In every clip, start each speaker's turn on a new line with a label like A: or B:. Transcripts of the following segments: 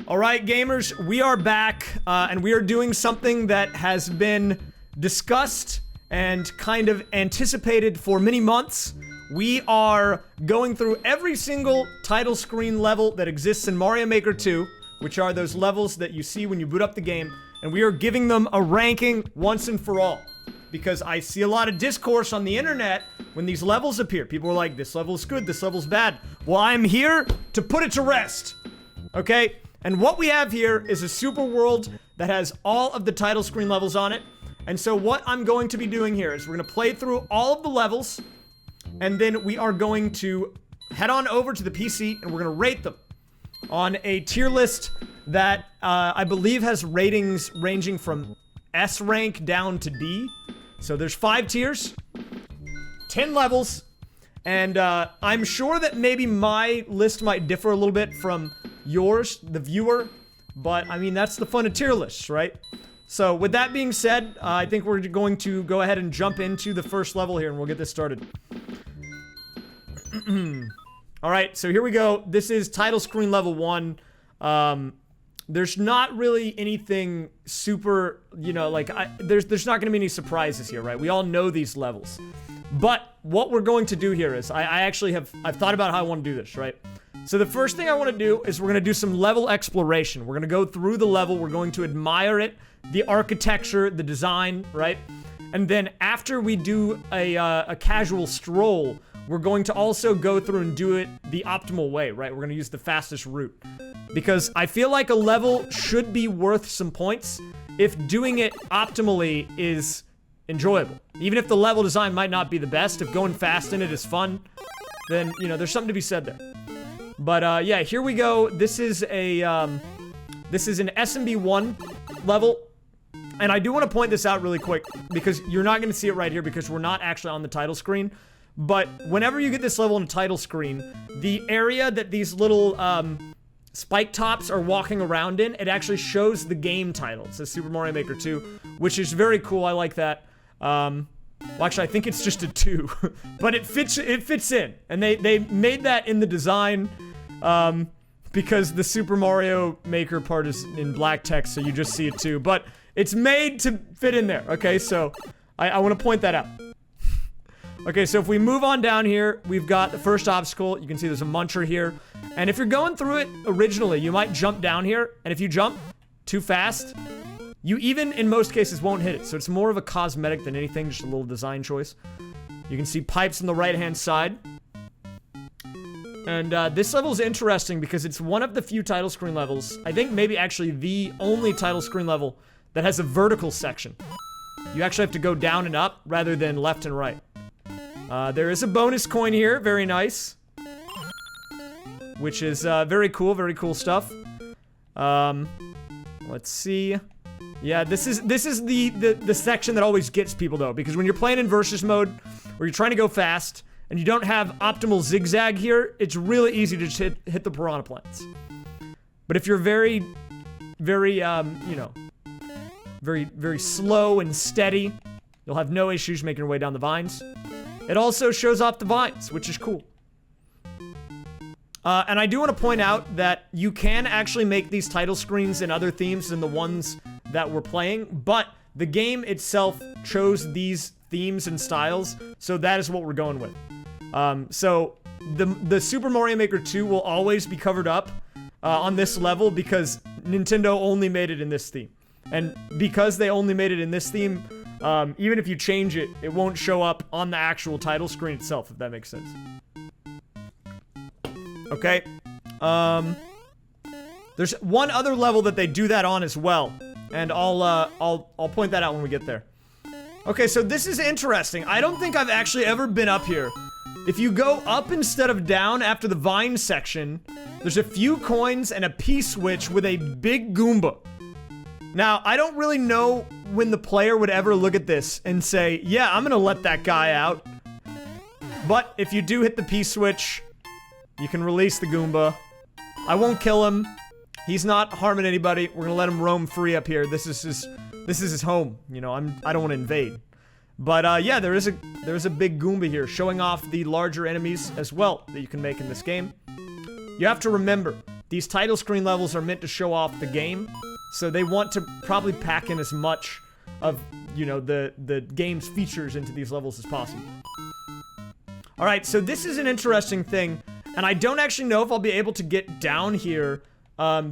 A: Alright, gamers, we are back, and we are doing something that has been discussed and kind of anticipated for many months. We are going through every single title screen level that exists in Mario Maker 2, which are those levels that you see when you boot up the game, and we are giving them a ranking once and for all. Because I see a lot of discourse on the internet when these levels appear. People are like, this level's good, this level's bad. Well, I'm here to put it to rest. Okay? And what we have here is a super world that has all of the title screen levels on it. And so what I'm going to be doing here is we're going to play through all of the levels, and then we are going to head on over to the PC and we're going to rate them on a tier list that I believe has ratings ranging from S rank down to D. So there's 5 tiers, 10 levels, and I'm sure that maybe my list might differ a little bit from yours, the viewer, but I mean, that's the fun of tier lists, right? So with that being said, I think we're going to go ahead and jump into the first level here and we'll get this started. Alright, so here we go. This is title screen level 1. There's not really anything super, you know, like, there's not gonna be any surprises here, right? We all know these levels. But what we're going to do here is, I've thought about how I want to do this, right? So the first thing I want to do is we're going to do some level exploration. We're going to go through the level, we're going to admire it, the architecture, the design, right? And then after we do a casual stroll, we're going to also go through and do it the optimal way, right? We're going to use the fastest route. Because I feel like a level should be worth some points if doing it optimally is enjoyable. Even if the level design might not be the best, if going fast in it is fun, then, you know, there's something to be said there. But, yeah, here we go. This is an SMB1 level. And I do want to point this out really quick, because you're not going to see it right here because we're not actually on the title screen. But whenever you get this level on the title screen, the area that these little, spike tops are walking around in, it actually shows the game title. It says Super Mario Maker 2, which is very cool. I like that. Well, actually, I think it's just a 2, but it fits in, and they made that in the design, because the Super Mario Maker part is in black text, so you just see it too, but it's made to fit in there, okay? So, I want to point that out. Okay, so if we move on down here, we've got the first obstacle. You can see there's a muncher here, and if you're going through it originally, you might jump down here, and if you jump too fast, you even, in most cases, won't hit it. So it's more of a cosmetic than anything, just a little design choice. You can see pipes on the right-hand side. And this level is interesting because it's one of the few title screen levels, I think maybe actually the only title screen level that has a vertical section. You actually have to go down and up rather than left and right. There is a bonus coin here, very nice. Which is very cool stuff. Let's see. Yeah, this is the section that always gets people though, because when you're playing in versus mode, where you're trying to go fast, and you don't have optimal zigzag here, it's really easy to just hit the piranha plants. But if you're very, you know, very slow and steady, you'll have no issues making your way down the vines. It also shows off the vines, which is cool. And I do want to point out that you can actually make these title screens in other themes than the ones that we're playing, but the game itself chose these themes and styles, so that is what we're going with. So the Super Mario Maker 2 will always be covered up on this level because Nintendo only made it in this theme. And because they only made it in this theme, even if you change it, it won't show up on the actual title screen itself, if that makes sense. Okay. There's one other level that they do that on as well, and I'll point that out when we get there. Okay, so this is interesting. I don't think I've actually ever been up here. If you go up instead of down after the vine section, there's a few coins and a P-switch with a big Goomba. Now, I don't really know when the player would ever look at this and say, yeah, I'm gonna let that guy out. But if you do hit the P-switch, you can release the Goomba. I won't kill him. He's not harming anybody. We're gonna let him roam free up here. This is his home. You know, I don't want to invade. But yeah, there is a big Goomba here, showing off the larger enemies as well that you can make in this game. You have to remember, these title screen levels are meant to show off the game, so they want to probably pack in as much of, you know, the game's features into these levels as possible. Alright, so this is an interesting thing, and I don't actually know if I'll be able to get down here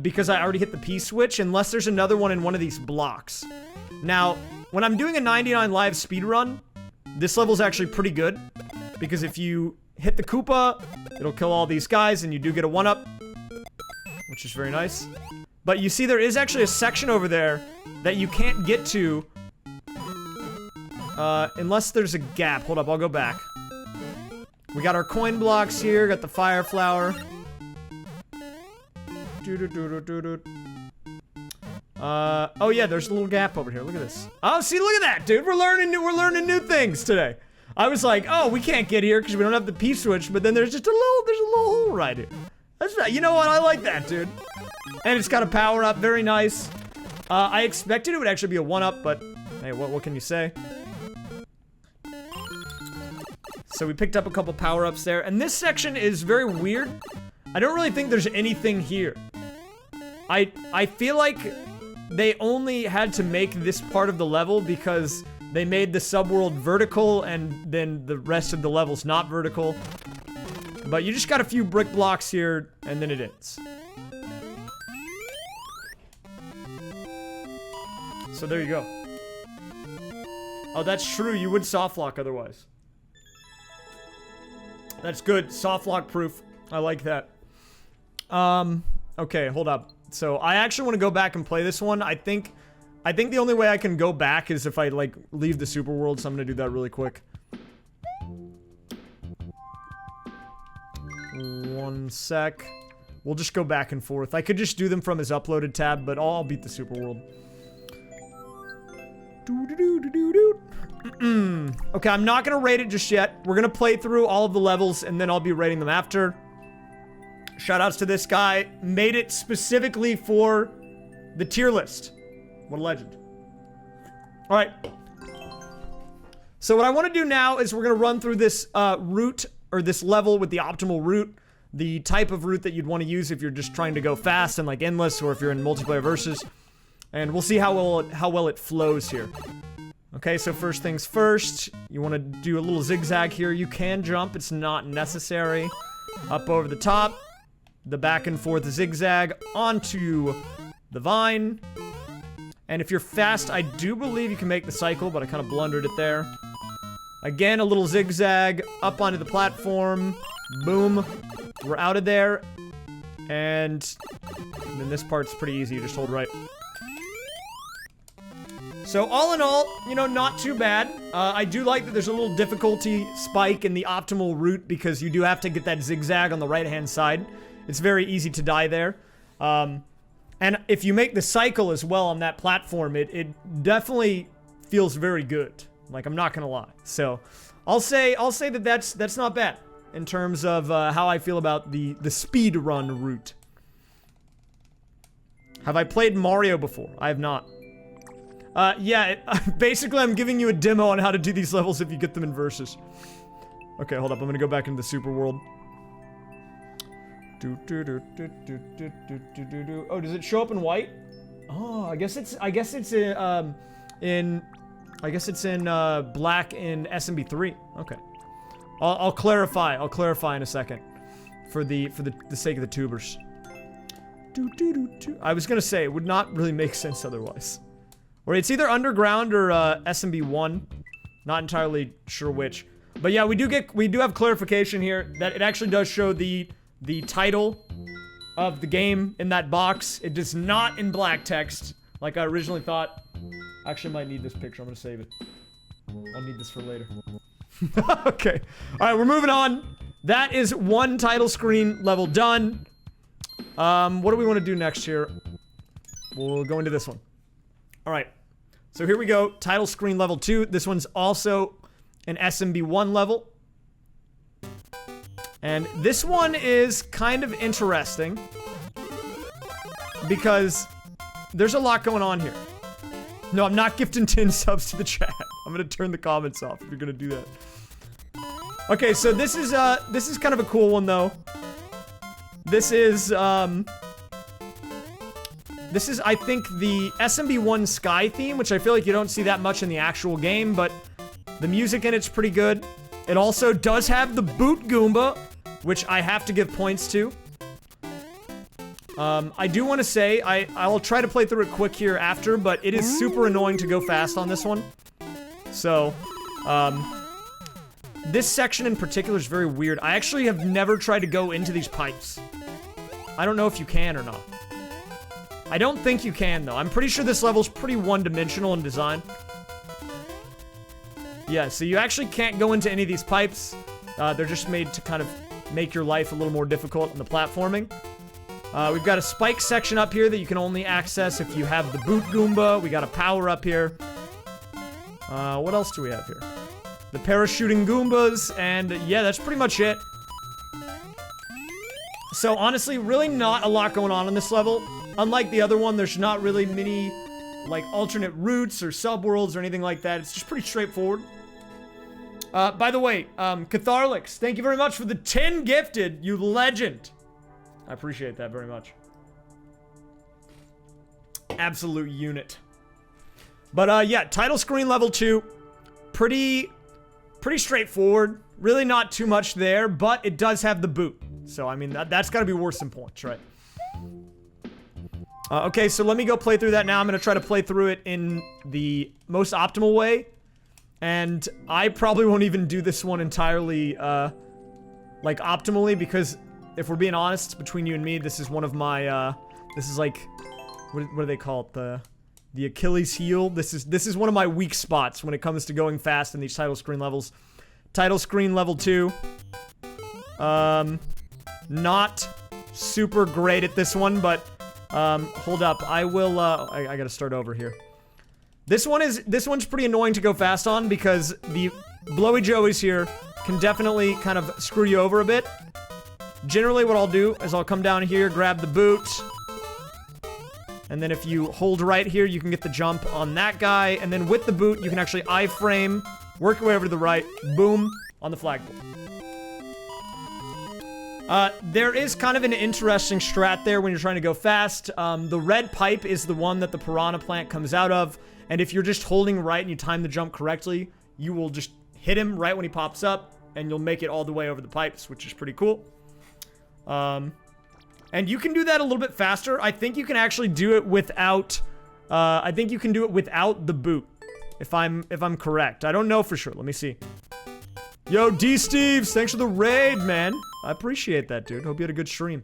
A: because I already hit the P-switch, unless there's another one in one of these blocks. Now, when I'm doing a 99 live speedrun, this level's actually pretty good, because if you hit the Koopa, it'll kill all these guys, and you do get a 1-up, which is very nice. But you see there is actually a section over there that you can't get to unless there's a gap. Hold up, I'll go back. We got our coin blocks here, got the fire flower. Oh yeah, there's a little gap over here. Look at this. Oh, see, look at that, dude. We're learning new things today. I was like, oh, we can't get here because we don't have the P switch, but then there's just a little hole right here. That's right. You know what? I like that, dude. And it's got a power up. Very nice. I expected it would actually be a 1-up, but hey, what can you say? So we picked up a couple power-ups there, and this section is very weird. I don't really think there's anything here. I feel like they only had to make this part of the level because they made the subworld vertical and then the rest of the level's not vertical. But you just got a few brick blocks here, and then it ends. So there you go. Oh, that's true. You would soft lock otherwise. That's good. Soft lock proof. I like that. Okay, hold up. So I actually want to go back and play this one. I think the only way I can go back is if I, like, leave the super world, so I'm gonna do that really quick. One sec. We'll just go back and forth. I could just do them from his uploaded tab, but I'll beat the super world. Okay, I'm not gonna rate it just yet. We're gonna play through all of the levels, and then I'll be rating them after. Shoutouts to this guy. Made it specifically for the tier list. What a legend. Alright. So what I want to do now is we're gonna run through this route, or this level with the optimal route. The type of route that you'd want to use if you're just trying to go fast and like endless, or if you're in multiplayer versus. And we'll see how well it flows here. Okay, so first things first, you want to do a little zigzag here. You can jump, it's not necessary. Up over the top, the back and forth zigzag onto the vine. And if you're fast, I do believe you can make the cycle, but I kind of blundered it there. Again, a little zigzag up onto the platform. Boom. We're out of there. And then this part's pretty easy, you just hold right. So all in all, you know, not too bad. I do like that there's a little difficulty spike in the optimal route because you do have to get that zigzag on the right-hand side. It's very easy to die there. And if you make the cycle as well on that platform, it definitely feels very good. Like, I'm not gonna lie. So I'll say that that's not bad in terms of how I feel about the speed run route. Have I played Mario before? I have not. Yeah, basically I'm giving you a demo on how to do these levels if you get them in versus. Okay, hold up, I'm gonna go back into the super world. Oh, does it show up in white? Oh, I guess it's in black in SMB3. Okay. I'll clarify in a second. For the sake of the tubers. I was gonna say, it would not really make sense otherwise. Or it's either underground or SMB1. Not entirely sure which. But yeah, we do have clarification here that it actually does show the title of the game in that box. It is not in black text, like I originally thought. Actually, I might need this picture. I'm gonna save it. I'll need this for later. Okay. Alright, we're moving on. That is one title screen level done. What do we want to do next here? We'll go into this one. Alright. So here we go. Title screen level 2. This one's also an SMB1 level. And this one is kind of interesting because there's a lot going on here. No, I'm not gifting 10 subs to the chat. I'm gonna turn the comments off if you're gonna do that. Okay, so this is kind of a cool one though. This is This is, I think, the SMB1 Sky theme, which I feel like you don't see that much in the actual game, but the music in it's pretty good. It also does have the Boot Goomba, which I have to give points to. I do want to say, I'll try to play through it quick here after, but it is super annoying to go fast on this one. So, this section in particular is very weird. I actually have never tried to go into these pipes. I don't know if you can or not. I don't think you can, though. I'm pretty sure this level's pretty one-dimensional in design. Yeah, so you actually can't go into any of these pipes. They're just made to kind of make your life a little more difficult in the platforming. We've got a spike section up here that you can only access if you have the Boot Goomba. We got a power up here. What else do we have here? The parachuting Goombas, and yeah, that's pretty much it. So honestly, really not a lot going on in this level. Unlike the other one, there's not really many, like, alternate routes or subworlds or anything like that. It's just pretty straightforward. By the way, Catharlix, thank you very much for the 10 gifted, you legend. I appreciate that very much. Absolute unit. But, yeah, title screen level 2. Pretty straightforward. Really not too much there, but it does have the boot. So, I mean, that's gotta be worse than points, right? Okay, so let me go play through that now. I'm gonna try to play through it in the most optimal way. And I probably won't even do this one entirely, like, optimally, because if we're being honest, between you and me, this is one of my, this is like, what do they call it? The Achilles heel. This is one of my weak spots when it comes to going fast in these title screen levels. Title screen level 2. Not super great at this one, but, hold up. I will, I gotta start over here. This one's pretty annoying to go fast on because the Blowy Joeys here can definitely kind of screw you over a bit. Generally, what I'll do is I'll come down here, grab the boot, and then if you hold right here, you can get the jump on that guy, and then with the boot, you can actually iframe, work your way over to the right, boom, on the flagpole. There is kind of an interesting strat there when you're trying to go fast. The red pipe is the one that the piranha plant comes out of, and if you're just holding right and you time the jump correctly, you will just hit him right when he pops up, and you'll make it all the way over the pipes, which is pretty cool. And you can do that a little bit faster. I think you can actually do it without, I think you can do it without the boot, if I'm correct. I don't know for sure. Let me see. Yo, D-Steves, thanks for the raid, man. I appreciate that, dude. Hope you had a good stream.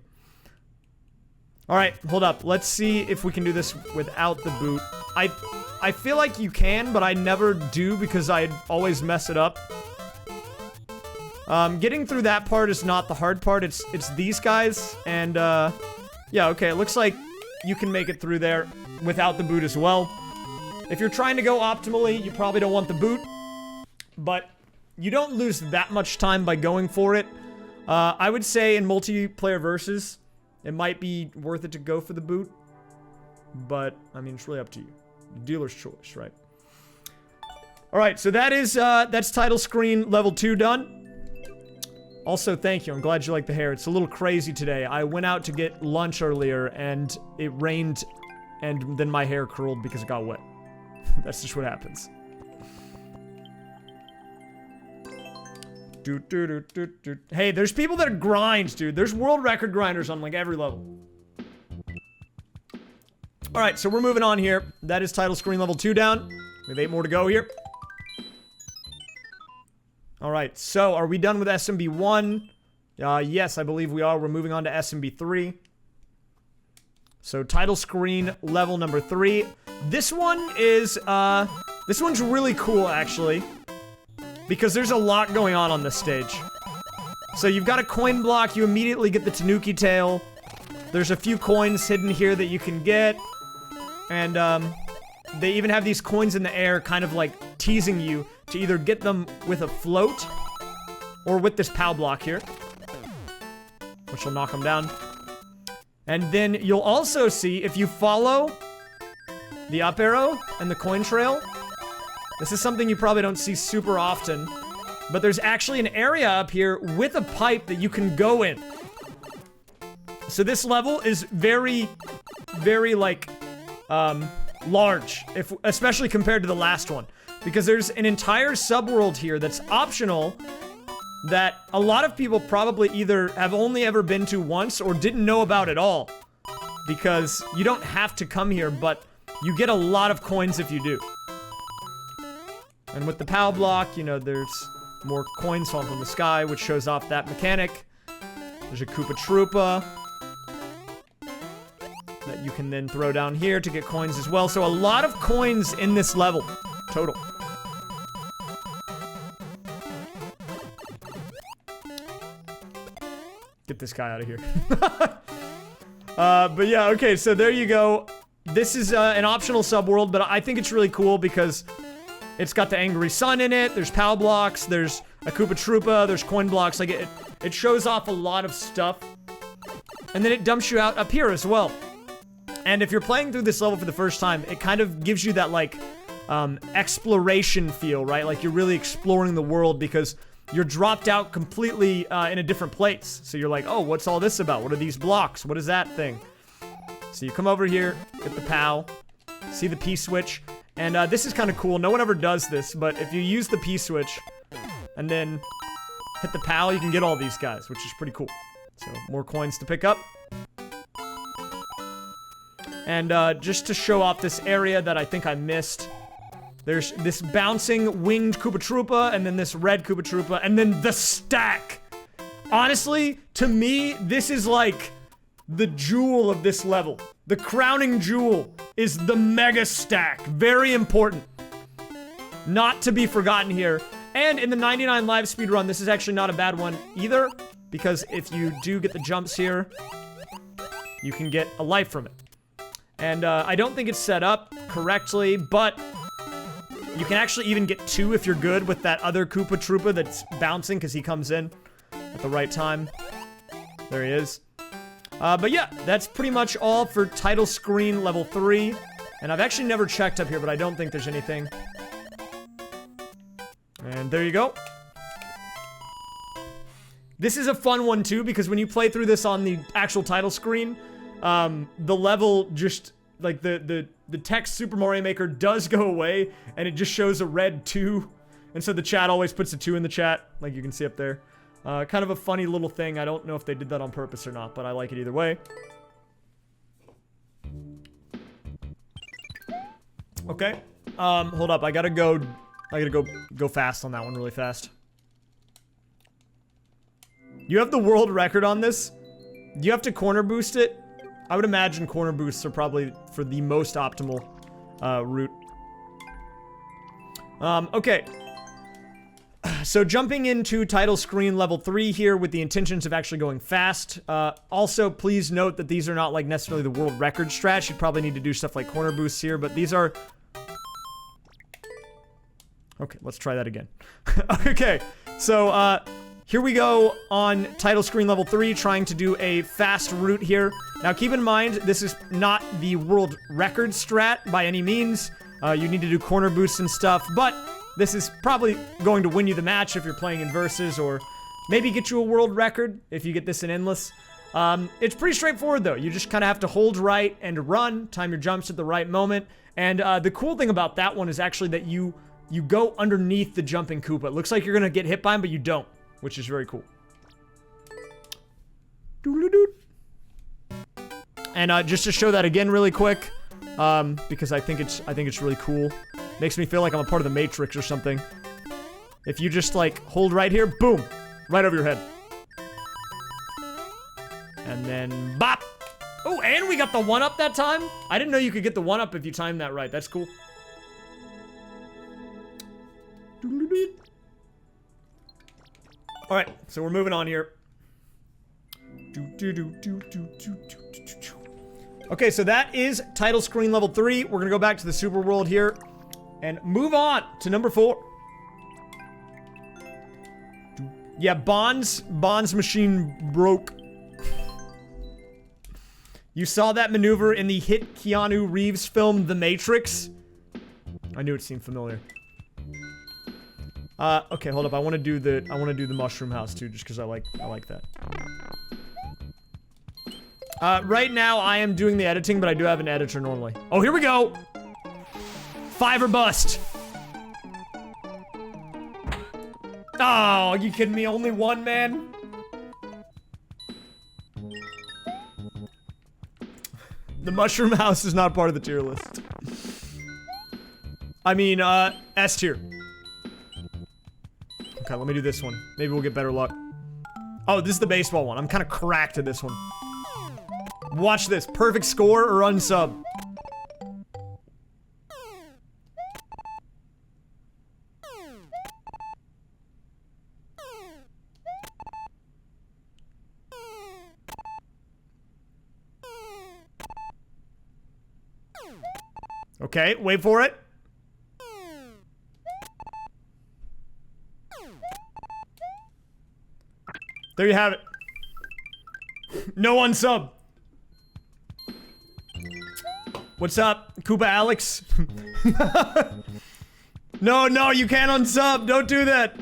A: Alright, hold up. Let's see if we can do this without the boot. I feel like you can, but I never do because I always mess it up. Getting through that part is not the hard part. It's these guys, and, yeah, okay. It looks like you can make it through there without the boot as well. If you're trying to go optimally, you probably don't want the boot, but you don't lose that much time by going for it. I would say in multiplayer versus, it might be worth it to go for the boot, but, I mean, it's really up to you. Dealer's choice, right? Alright, so that is, that's title screen level 2 done. Also, thank you. I'm glad you like the hair. It's a little crazy today. I went out to get lunch earlier, and it rained, and then my hair curled because it got wet. That's just what happens. Hey, there's people that grind, dude. There's world record grinders on, like, every level. Alright, so we're moving on here. That is title screen level 2 down. We have 8 more to go here. Alright, so are we done with SMB 1? Yes, I believe we are. We're moving on to SMB 3. So title screen level number 3. This one is, this one's really cool, actually, because there's a lot going on this stage. So you've got a coin block, you immediately get the Tanuki tail. There's a few coins hidden here that you can get. And, they even have these coins in the air, kind of like teasing you to either get them with a float or with this POW block here, which will knock them down. And then you'll also see, if you follow the up arrow and the coin trail, this is something you probably don't see super often, but there's actually an area up here with a pipe that you can go in. So this level is very, very, like, large, especially compared to the last one. Because there's an entire subworld here that's optional that a lot of people probably either have only ever been to once or didn't know about at all. Because you don't have to come here, but you get a lot of coins if you do. And with the POW block, you know, there's more coins falling from the sky, which shows off that mechanic. There's a Koopa Troopa that you can then throw down here to get coins as well. So a lot of coins in this level, total. Get this guy out of here. But yeah, okay, so there you go. This is an optional subworld, but I think it's really cool because it's got the Angry Sun in it, there's POW blocks, there's a Koopa Troopa, there's coin blocks, like it shows off a lot of stuff. And then it dumps you out up here as well. And if you're playing through this level for the first time, it kind of gives you that, like, exploration feel, right? Like, you're really exploring the world because you're dropped out completely in a different place. So you're like, oh, what's all this about? What are these blocks? What is that thing? So you come over here, get the POW, see the P-switch, and this is kind of cool. No one ever does this, but if you use the P-switch and then hit the POW, you can get all these guys, which is pretty cool. So, more coins to pick up. And just to show off this area that I think I missed, there's this bouncing winged Koopa Troopa, and then this red Koopa Troopa, and then the stack. Honestly, to me, this is like the jewel of this level. The crowning jewel is the mega stack. Very important. Not to be forgotten here. And in the 99 live speedrun, this is actually not a bad one either, because if you do get the jumps here, you can get a life from it. And I don't think it's set up correctly, but you can actually even get 2 if you're good with that other Koopa Troopa that's bouncing, because he comes in at the right time. There he is. But yeah, that's pretty much all for title screen level 3. And I've actually never checked up here, but I don't think there's anything. And there you go. This is a fun one too, because when you play through this on the actual title screen, the level just, like, the text Super Mario Maker does go away, and it just shows a red 2. And so the chat always puts a 2 in the chat, like you can see up there. Kind of a funny little thing. I don't know if they did that on purpose or not, but I like it either way. Okay. Hold up. I gotta go fast on that one really fast. You have the world record on this? You have to corner boost it? I would imagine corner boosts are probably for the most optimal route. Okay. So jumping into title screen level 3 here with the intentions of actually going fast. Also, please note that these are not like necessarily the world record strats. You'd probably need to do stuff like corner boosts here, but these are... Okay, let's try that again. Okay, so here we go on title screen level 3, trying to do a fast route here. Now keep in mind, this is not the world record strat by any means. You need to do corner boosts and stuff, but this is probably going to win you the match if you're playing in versus, or maybe get you a world record if you get this in endless. It's pretty straightforward though. You just kind of have to hold right and run, time your jumps at the right moment. And the cool thing about that one is actually that you go underneath the jumping Koopa. It looks like you're gonna get hit by him, but you don't, which is very cool. And just to show that again really quick, because I think it's really cool. Makes me feel like I'm a part of the Matrix or something. If you just like hold right here, boom, right over your head. And then bop. Oh, and we got the 1-up that time? I didn't know you could get the 1-up if you timed that right. That's cool. Alright, so we're moving on here. Okay, so that is title screen level 3. We're gonna go back to the super world here and move on to number 4. Yeah, Bond's machine broke. You saw that maneuver in the hit Keanu Reeves film, The Matrix? I knew it seemed familiar. Okay, hold up. I want to do the mushroom house too, just because I like that. Right now, I am doing the editing, but I do have an editor normally. Oh, here we go! 5 or bust. Oh, you kidding me? Only one, man? The Mushroom House is not part of the tier list. I mean, S tier. Okay, let me do this one. Maybe we'll get better luck. Oh, this is the baseball one. I'm kind of cracked at this one. Watch this. Perfect score or unsub. Okay, wait for it. There you have it. No unsub. What's up, Koopa Alex? No, no, you can't unsub. Don't do that.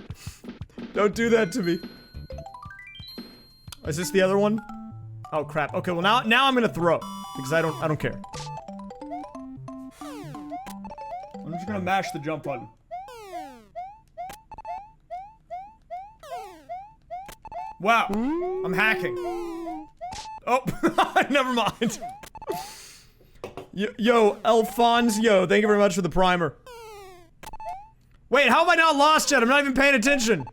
A: Don't do that to me. Is this the other one? Oh crap. Okay, well now I'm gonna throw because I don't care. I'm just gonna mash the jump button. Wow, I'm hacking. Oh, never mind. Yo, Alfonso, thank you very much for the primer. Wait, how have I not lost yet? I'm not even paying attention.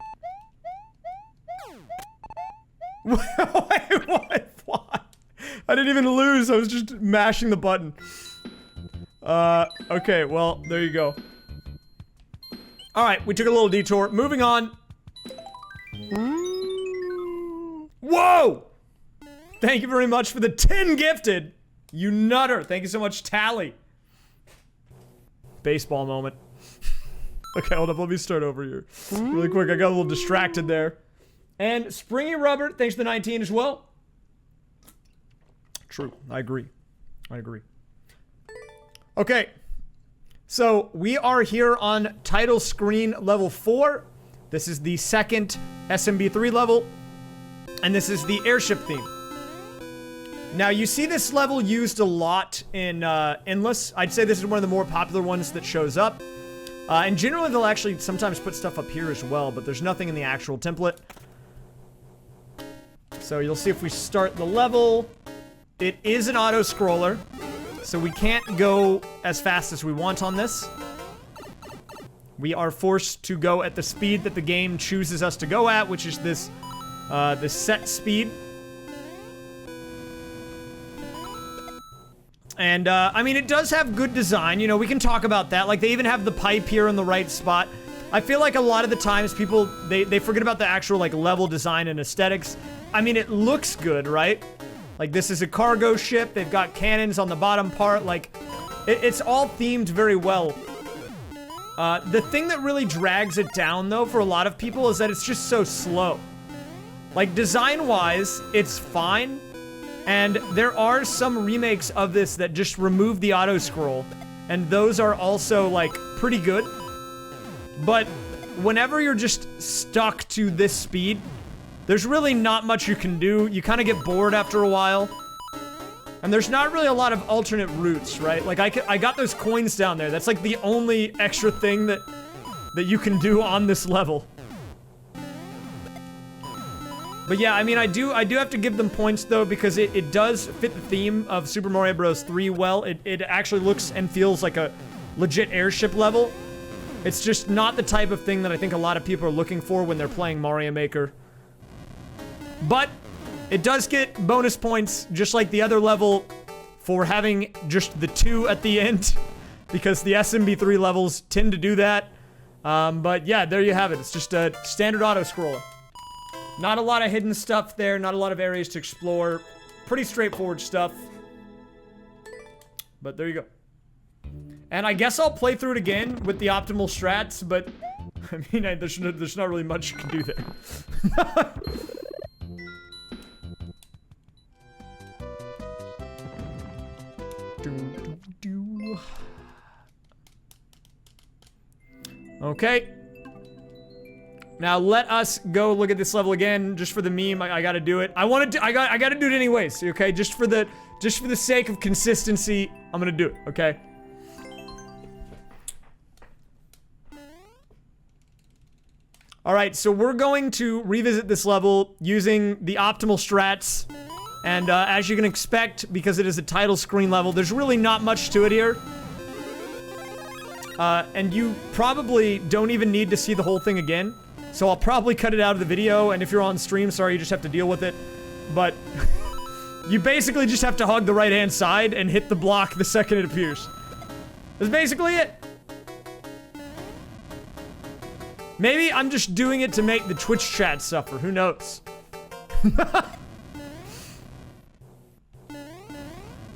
A: Wait, what? Why? I didn't even lose, I was just mashing the button. Okay, well, there you go. Alright, we took a little detour. Moving on. Whoa! Thank you very much for the 10 gifted. You nutter. Thank you so much, Tally. Baseball moment. Okay, hold up. Let me start over here. Really quick. I got a little distracted there. And Springy Rubber, thanks to the 19 as well. True. I agree. I agree. Okay. So, we are here on title screen level 4. This is the second SMB3 level. And this is the airship theme. Now, you see this level used a lot in Endless. I'd say this is one of the more popular ones that shows up. And generally, they'll actually sometimes put stuff up here as well, but there's nothing in the actual template. So you'll see if we start the level, it is an auto-scroller, so we can't go as fast as we want on this. We are forced to go at the speed that the game chooses us to go at, which is this set speed. And, I mean, it does have good design, you know, we can talk about that. Like, they even have the pipe here in the right spot. I feel like a lot of the times people, they forget about the actual, like, level design and aesthetics. I mean, it looks good, right? Like, this is a cargo ship, they've got cannons on the bottom part, like, it's all themed very well. The thing that really drags it down, though, for a lot of people is that it's just so slow. Like, design-wise, it's fine. And there are some remakes of this that just remove the auto-scroll. And those are also, like, pretty good. But whenever you're just stuck to this speed, there's really not much you can do. You kind of get bored after a while. And there's not really a lot of alternate routes, right? Like, I got those coins down there. That's, like, the only extra thing that you can do on this level. But yeah, I mean, I do have to give them points, though, because it does fit the theme of Super Mario Bros. 3 well. It actually looks and feels like a legit airship level. It's just not the type of thing that I think a lot of people are looking for when they're playing Mario Maker. But it does get bonus points, just like the other level, for having just the 2 at the end, because the SMB3 levels tend to do that. But yeah, there you have it. It's just a standard auto-scroller. Not a lot of hidden stuff there, not a lot of areas to explore. Pretty straightforward stuff. But there you go. And I guess I'll play through it again with the optimal strats, but I mean, there's not really much you can do there. Okay. Now let us go look at this level again, just for the meme. I gotta do it. I gotta do it anyways, okay? Just for the sake of consistency, I'm gonna do it, okay? Alright, so we're going to revisit this level using the optimal strats. And as you can expect, because it is a title screen level, there's really not much to it here. And you probably don't even need to see the whole thing again. So I'll probably cut it out of the video, and if you're on stream, sorry, you just have to deal with it. But you basically just have to hug the right-hand side and hit the block the second it appears. That's basically it. Maybe I'm just doing it to make the Twitch chat suffer, who knows?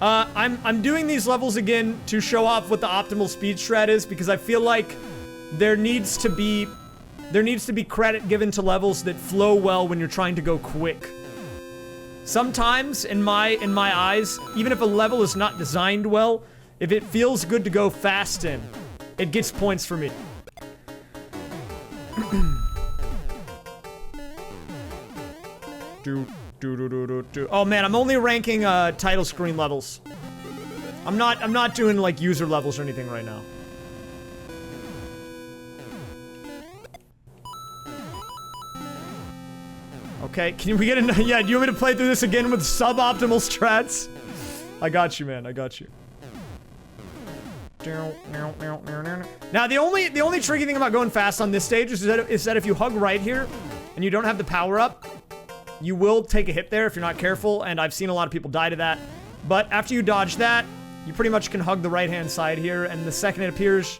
A: I'm doing these levels again to show off what the optimal speed strat is, because I feel like there needs to be credit given to levels that flow well when you're trying to go quick. Sometimes, in my eyes, even if a level is not designed well, if it feels good to go fast in, it gets points for me. Oh man, I'm only ranking title screen levels. I'm not doing like user levels or anything right now. Okay, can we get a yeah, do you want me to play through this again with suboptimal strats? I got you, man. I got you. Now the only tricky thing about going fast on this stage is that if you hug right here and you don't have the power up, you will take a hit there if you're not careful, and I've seen a lot of people die to that. But after you dodge that, you pretty much can hug the right-hand side here, and the second it appears,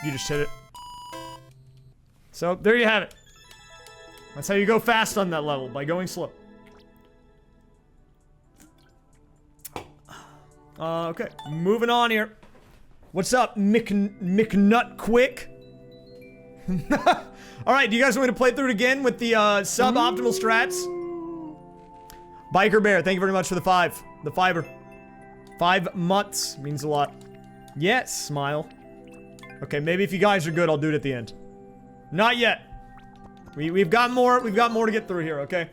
A: you just hit it. So, there you have it. That's how you go fast on that level, by going slow. Okay, moving on here. What's up, McNut Quick? Alright, do you guys want me to play through it again with the suboptimal strats? Biker Bear, thank you very much for the fiber. 5 months means a lot. Yes, smile. Okay, maybe if you guys are good, I'll do it at the end. Not yet. We've got more to get through here, okay?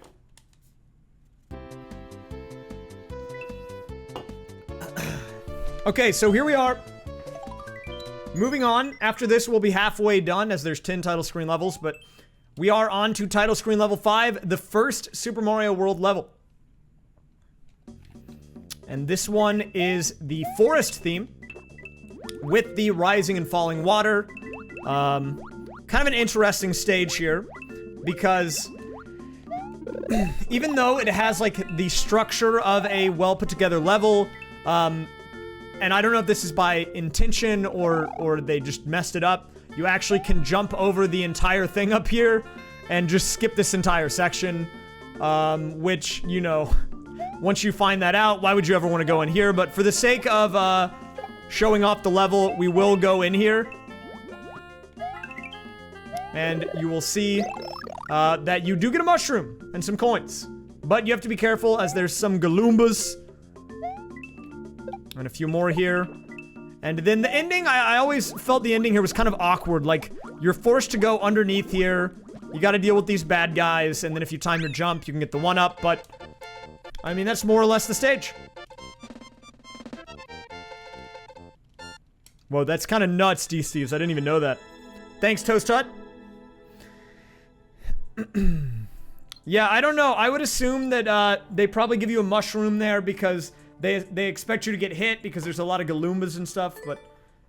A: Okay, so here we are. Moving on, after this we'll be halfway done, as there's 10 title screen levels, but we are on to title screen level 5, the first Super Mario World level. And this one is the forest theme, with the rising and falling water. Kind of an interesting stage here, because even though it has, like, the structure of a well-put-together level, and I don't know if this is by intention or they just messed it up, you actually can jump over the entire thing up here and just skip this entire section, which, you know, once you find that out, why would you ever want to go in here? But for the sake of showing off the level, we will go in here. And you will see that you do get a mushroom and some coins. But you have to be careful, as there's some Galoombas. And a few more here. And then the ending, I always felt the ending here was kind of awkward. Like, you're forced to go underneath here. You gotta deal with these bad guys. And then if you time your jump, you can get the 1-up. But, I mean, that's more or less the stage. Whoa, that's kind of nuts, D-Steves. I didn't even know that. Thanks, Toast Hut. Yeah, I don't know. I would assume that they probably give you a mushroom there because they expect you to get hit because there's a lot of Galoombas and stuff, but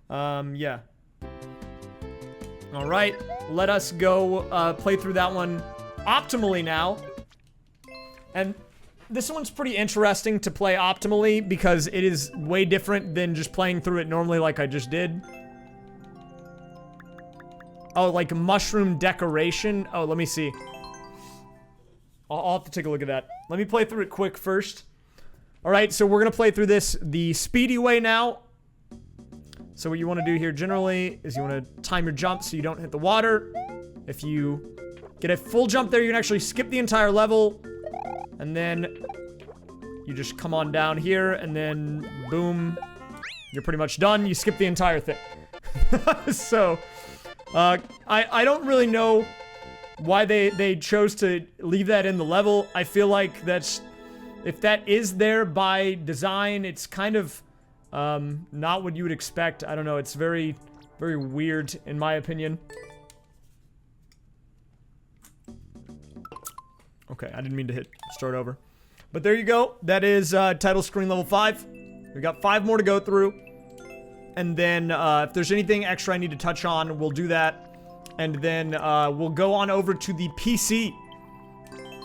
A: yeah. Alright, let us go play through that one optimally now. And this one's pretty interesting to play optimally because it is way different than just playing through it normally like I just did. Oh, like mushroom decoration? Oh, let me see. I'll have to take a look at that. Let me play through it quick first. Alright, so we're gonna play through this the speedy way now. So what you want to do here generally is you want to time your jump so you don't hit the water. If you get a full jump there, you can actually skip the entire level. And then you just come on down here and then boom. You're pretty much done. You skip the entire thing. So, I don't really know why they chose to leave that in the level. I feel like that's, if that is there by design, it's kind of not what you would expect. I don't know, it's very, very weird in my opinion. Okay, I didn't mean to hit start over. But there you go. That is title screen level 5. We got 5 more to go through. And then if there's anything extra I need to touch on, we'll do that. And then we'll go on over to the PC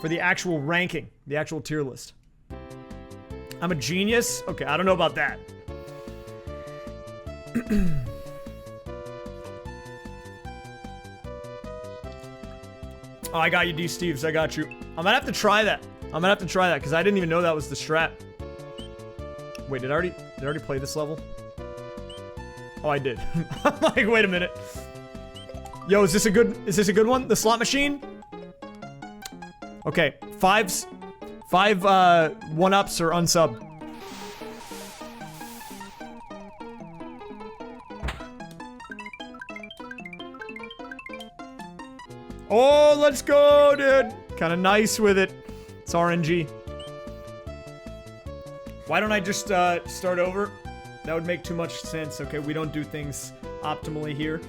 A: for the actual ranking, the actual tier list. I'm a genius? Okay, I don't know about that. Oh, I got you, D-Steves. I got you. I might have to try that. I'm gonna have to try that, because I didn't even know that was the strat. Wait, did I already play this level? Oh, I did. I'm like, wait a minute. Yo, is this a good one? The slot machine? Okay, 5 1-ups or unsub. Oh, let's go, dude. Kind of nice with it. It's RNG. Why don't I just start over? That would make too much sense. Okay, we don't do things optimally here.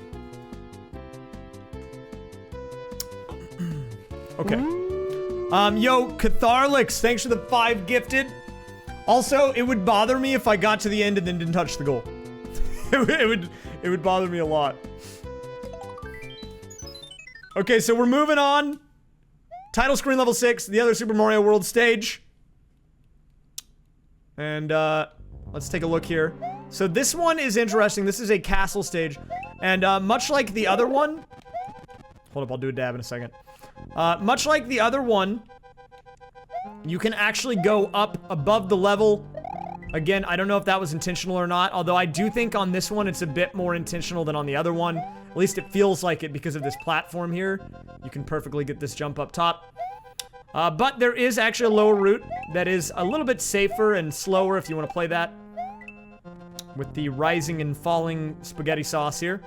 A: Okay. Yo, Catharlix, thanks for the 5 gifted. Also, it would bother me if I got to the end and then didn't touch the goal. it would bother me a lot. Okay, so we're moving on. Title screen level 6, the other Super Mario World stage. And, let's take a look here. So this one is interesting. This is a castle stage. And, much like the other one... Hold up, I'll do a dab in a second. Much like the other one, you can actually go up above the level. Again, I don't know if that was intentional or not, although I do think on this one it's a bit more intentional than on the other one. At least it feels like it because of this platform here. You can perfectly get this jump up top. But there is actually a lower route that is a little bit safer and slower if you want to play that. With the rising and falling spaghetti sauce here.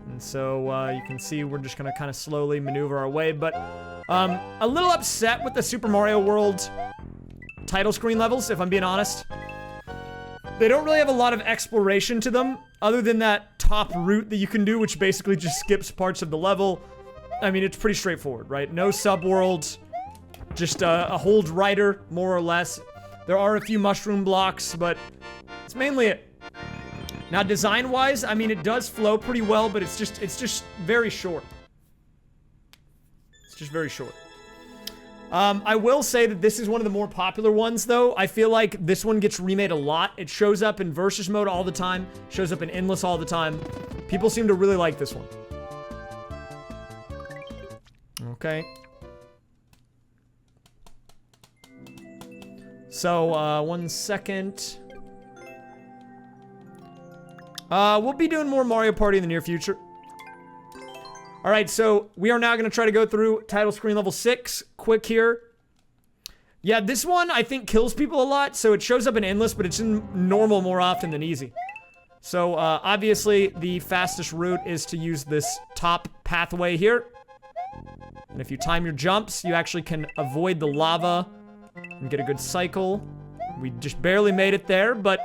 A: And so, you can see we're just gonna kind of slowly maneuver our way, but, a little upset with the Super Mario World title screen levels, if I'm being honest. They don't really have a lot of exploration to them, other than that top route that you can do, which basically just skips parts of the level. I mean, it's pretty straightforward, right? No subworlds, just a hold rider, more or less. There are a few mushroom blocks, but it's mainly it. Now, design-wise, I mean, it does flow pretty well, but it's just very short. It's just very short. I will say that this is one of the more popular ones, though. I feel like this one gets remade a lot. It shows up in Versus mode all the time, shows up in Endless all the time. People seem to really like this one. Okay. So, 1 second. We'll be doing more Mario Party in the near future. Alright, so we are now going to try to go through title screen level 6 quick here. Yeah, this one I think kills people a lot, so it shows up in Endless, but it's in normal more often than easy. So, obviously, the fastest route is to use this top pathway here. And if you time your jumps, you actually can avoid the lava and get a good cycle. We just barely made it there, but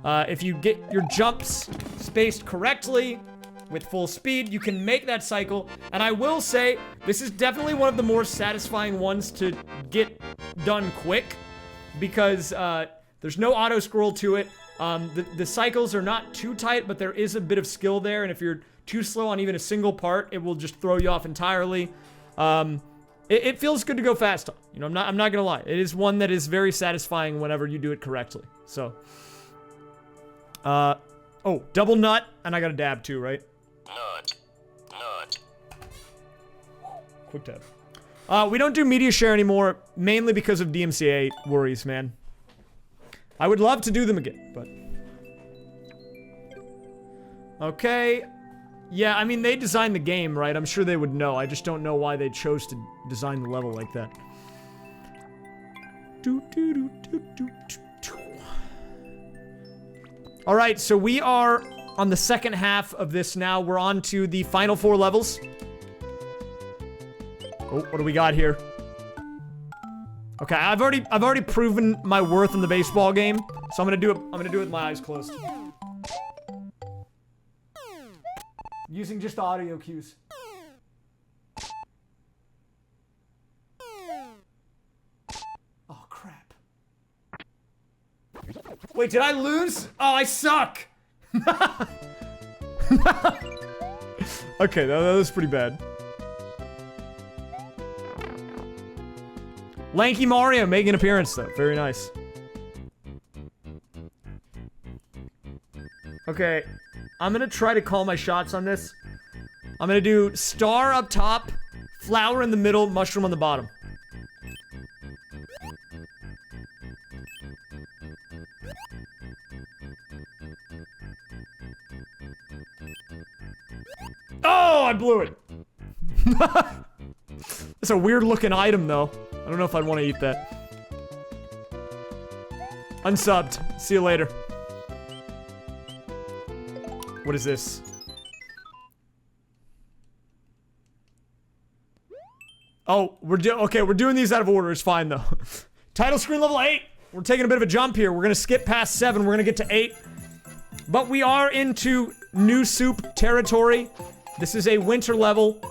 A: if you get your jumps spaced correctly with full speed, you can make that cycle. And I will say, this is definitely one of the more satisfying ones to get done quick, because there's no auto scroll to it. The cycles are not too tight, but there is a bit of skill there, and if you're too slow on even a single part, it will just throw you off entirely. It feels good to go fast on. You know, I'm not gonna lie. It is one that is very satisfying whenever you do it correctly. So, oh, double nut, and I got a dab too, right? Nut. Quick tab. We don't do media share anymore, mainly because of DMCA worries, man. I would love to do them again, but... Okay. Yeah, I mean, they designed the game, right? I'm sure they would know. I just don't know why they chose to design the level like that. Alright, so we are on the second half of this now. We're on to the final 4 levels. Oh, what do we got here? Okay, I've already proven my worth in the baseball game, so I'm gonna do it with my eyes closed. Using just audio cues. Oh, crap. Wait, did I lose? Oh, I suck! Okay, that was pretty bad. Lanky Mario making an appearance, though. Very nice. Okay, I'm gonna try to call my shots on this. I'm gonna do star up top, flower in the middle, mushroom on the bottom. Oh, I blew it. It's a weird looking item, though. I don't know if I'd want to eat that. Unsubbed. See you later. What is this? Oh, we're doing these out of order. It's fine, though. Title screen level 8. We're taking a bit of a jump here. We're gonna skip past 7. We're gonna get to 8. But we are into new soup territory. This is a winter level.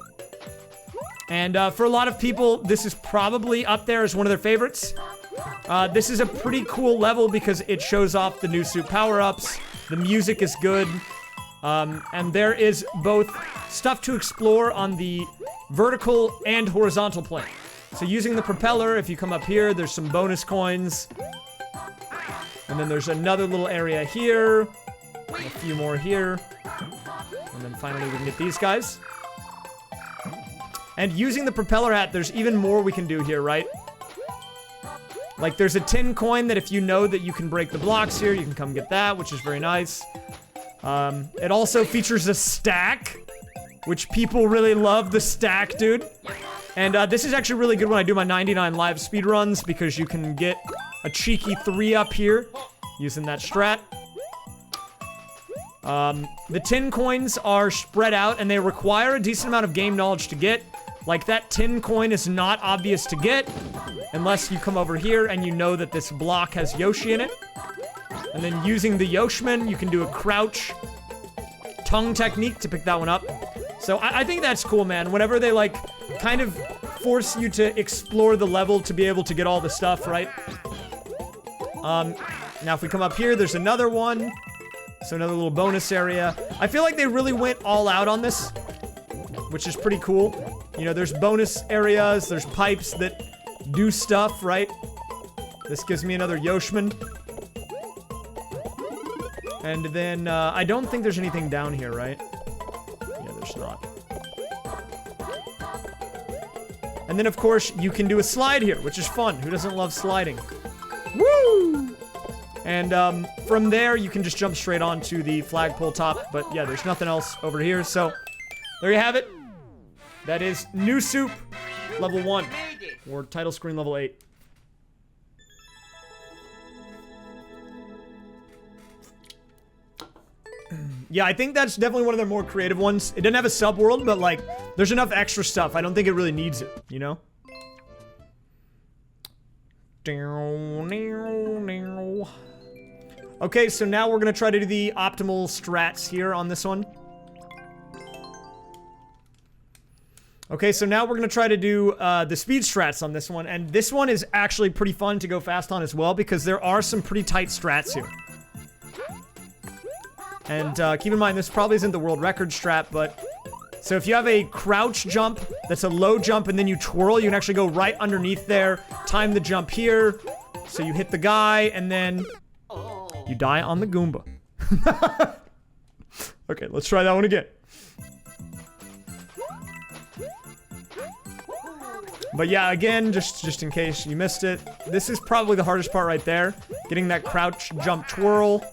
A: And for a lot of people, this is probably up there as one of their favorites. This is a pretty cool level because it shows off the new soup power-ups. The music is good. And there is both stuff to explore on the vertical and horizontal plane. So using the propeller, if you come up here, there's some bonus coins. And then there's another little area here. And a few more here. And then finally we can get these guys. And using the propeller hat, there's even more we can do here, right? Like, there's a tin coin that if you know that you can break the blocks here, you can come get that, which is very nice. It also features a stack, which people really love the stack, dude. And this is actually really good when I do my 99 live speedruns, because you can get a cheeky 3 up here using that strat. The tin coins are spread out, and they require a decent amount of game knowledge to get. Like, that tin coin is not obvious to get, unless you come over here and you know that this block has Yoshi in it. And then using the Yoshman, you can do a crouch tongue technique to pick that one up. So I think that's cool, man. Whenever they, like, kind of force you to explore the level to be able to get all the stuff, right? Now if we come up here, there's another one. So another little bonus area. I feel like they really went all out on this, which is pretty cool. You know, there's bonus areas, there's pipes that do stuff, right? This gives me another Yoshman. And then, I don't think there's anything down here, right? Yeah, there's not. And then, of course, you can do a slide here, which is fun. Who doesn't love sliding? Woo! And, from there, you can just jump straight onto the flagpole top. But, yeah, there's nothing else over here, so there you have it. That is New Soup, level 1, or title screen level 8. Yeah, I think that's definitely one of their more creative ones. It didn't have a sub-world, but, like, there's enough extra stuff. I don't think it really needs it, you know? Okay, so now we're gonna try to do the optimal strats here on this one. Okay, so now we're gonna try to do the speed strats on this one, and this one is actually pretty fun to go fast on as well, because there are some pretty tight strats here. And keep in mind, this probably isn't the world record strat, but... So if you have a crouch jump, that's a low jump, and then you twirl, you can actually go right underneath there, time the jump here, so you hit the guy, and then you die on the Goomba. Okay, let's try that one again. But yeah, again, just in case you missed it, this is probably the hardest part right there. Getting that crouch jump twirl.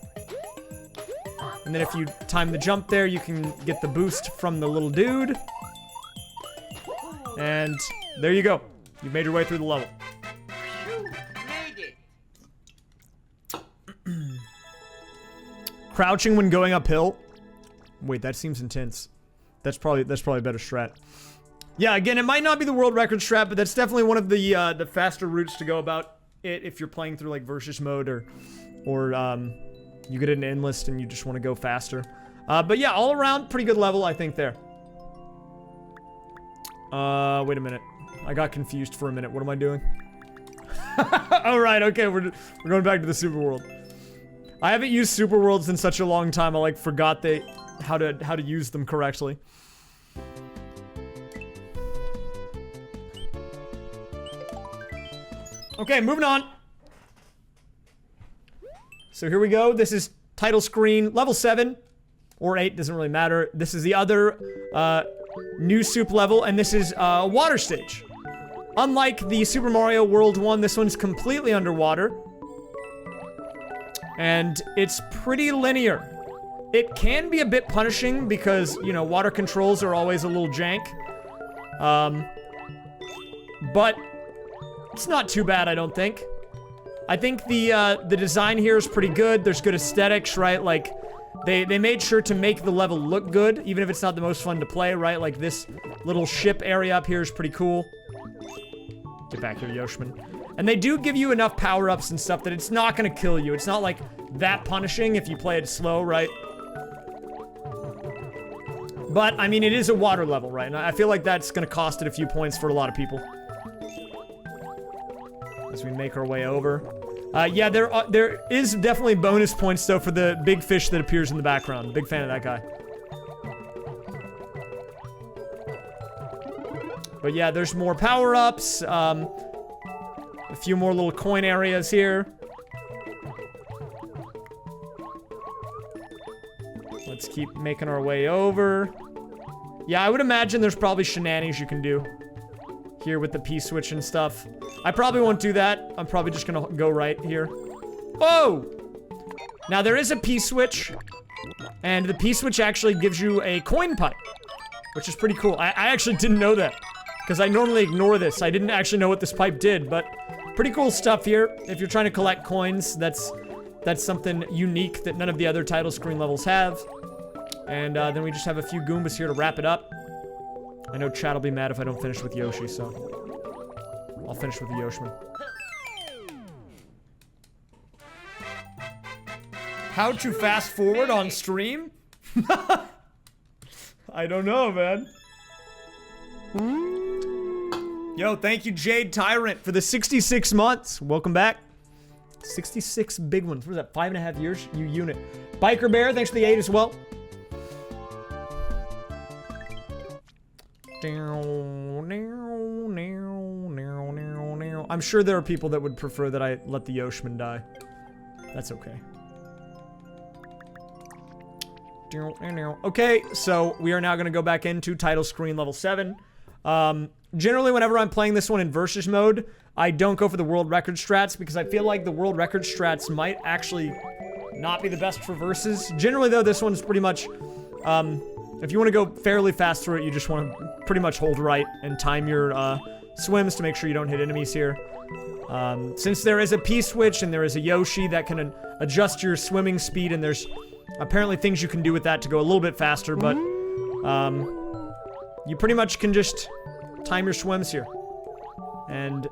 A: And then if you time the jump there, you can get the boost from the little dude. And there you go. You've made your way through the level. Crouching when going uphill. Wait, that seems intense. That's probably a better strat. Yeah, again, it might not be the world record strat, but that's definitely one of the faster routes to go about it if you're playing through like versus mode or you get an endless and you just want to go faster. But yeah, all around pretty good level, I think there. Wait a minute. I got confused for a minute. What am I doing? All right, okay, we're going back to the super world. I haven't used super worlds in such a long time. I like forgot how to use them correctly. Okay, moving on. So here we go. This is title screen level 7 or 8, doesn't really matter. This is the other new soup level, and this is a water stage. Unlike the Super Mario World one, this one's completely underwater. And it's pretty linear. It can be a bit punishing because, you know, water controls are always a little jank. But it's not too bad, I don't think. I think the design here is pretty good. There's good aesthetics, right? Like, they made sure to make the level look good, even if it's not the most fun to play, right? Like, this little ship area up here is pretty cool. Get back here, Yoshman. And they do give you enough power-ups and stuff that it's not gonna kill you. It's not, like, that punishing if you play it slow, right? But, I mean, it is a water level, right? And I feel like that's gonna cost it a few points for a lot of people. As we make our way over. Yeah, there is definitely bonus points, though, for the big fish that appears in the background. Big fan of that guy. But yeah, there's more power-ups. A few more little coin areas here. Let's keep making our way over. Yeah, I would imagine there's probably shenanigans you can do here with the P-switch and stuff. I probably won't do that. I'm probably just gonna go right here. Whoa! Now, there is a P-switch, and the P-switch actually gives you a coin pipe, which is pretty cool. I actually didn't know that, because I normally ignore this. I didn't actually know what this pipe did, but pretty cool stuff here. If you're trying to collect coins, that's something unique that none of the other title screen levels have. And then we just have a few Goombas here to wrap it up. I know chat will be mad if I don't finish with Yoshi, so I'll finish with the Yoshman. How to fast forward on stream? I don't know, man. Yo, thank you, Jade Tyrant, for the 66 months. Welcome back. 66 big ones. What is that, 5.5 years? You unit. Biker Bear, thanks for the 8 as well. I'm sure there are people that would prefer that I let the Yoshman die. That's okay. Okay, so we are now going to go back into title screen level 7. Generally, whenever I'm playing this one in versus mode, I don't go for the world record strats because I feel like the world record strats might actually not be the best for versus. Generally, though, this one's pretty much, if you want to go fairly fast through it, you just want to pretty much hold right and time your swims to make sure you don't hit enemies here. Since there is a P-switch and there is a Yoshi that can adjust your swimming speed, and there's apparently things you can do with that to go a little bit faster, but you pretty much can just time your swims here. And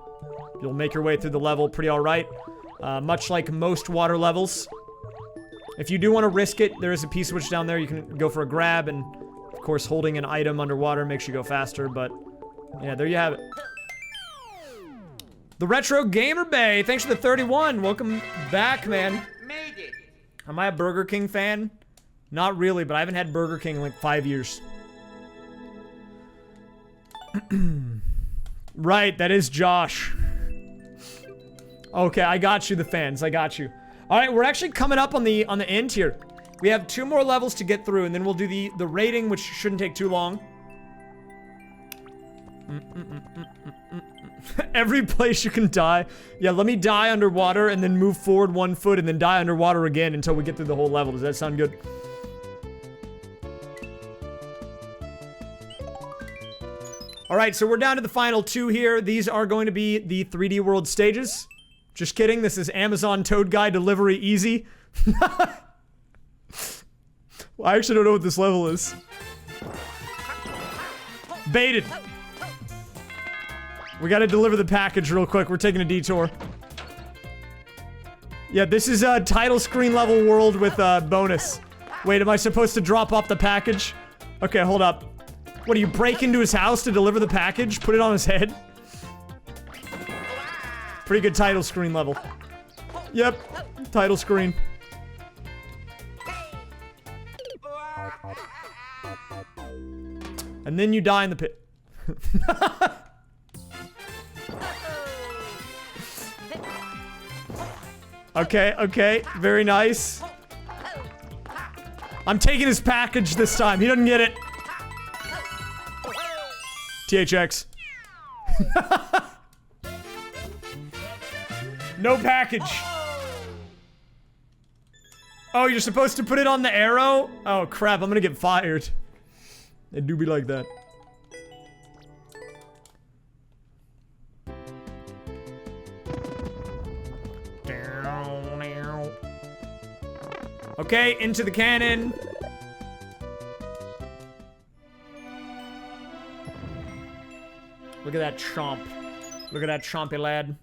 A: you'll make your way through the level pretty alright. Much like most water levels. If you do want to risk it, there is a P-switch down there. You can go for a grab, and of course holding an item underwater makes you go faster, but yeah, there you have it. The Retro Gamer Bay, thanks for the 31. Welcome back, man.
B: Made it.
A: Am I a Burger King fan? Not really, but I haven't had Burger King in like 5 years. Right, that is Josh. Okay, I got you, the fans. I got you. All right, we're actually coming up on the end here. We have 2 more levels to get through, and then we'll do the rating, which shouldn't take too long. Every place you can die. Yeah, let me die underwater and then move forward 1 foot and then die underwater again until we get through the whole level. Does that sound good? Alright, so we're down to the final 2 here. These are going to be the 3D World stages. Just kidding, this is Amazon Toad Guy Delivery Easy. I actually don't know what this level is. Baited. We gotta deliver the package real quick. We're taking a detour. Yeah, this is a title screen level world with a bonus. Wait, am I supposed to drop off the package? Okay, hold up. What, do you break into his house to deliver the package? Put it on his head? Pretty good title screen level. Yep, title screen. And then you die in the pit. Okay, okay, very nice. I'm taking his package this time. He doesn't get it. THX. No package. Oh, you're supposed to put it on the arrow? Oh, crap, I'm gonna get fired. It do be like that. Okay, into the cannon. Look at that chomp. Look at that chompy lad.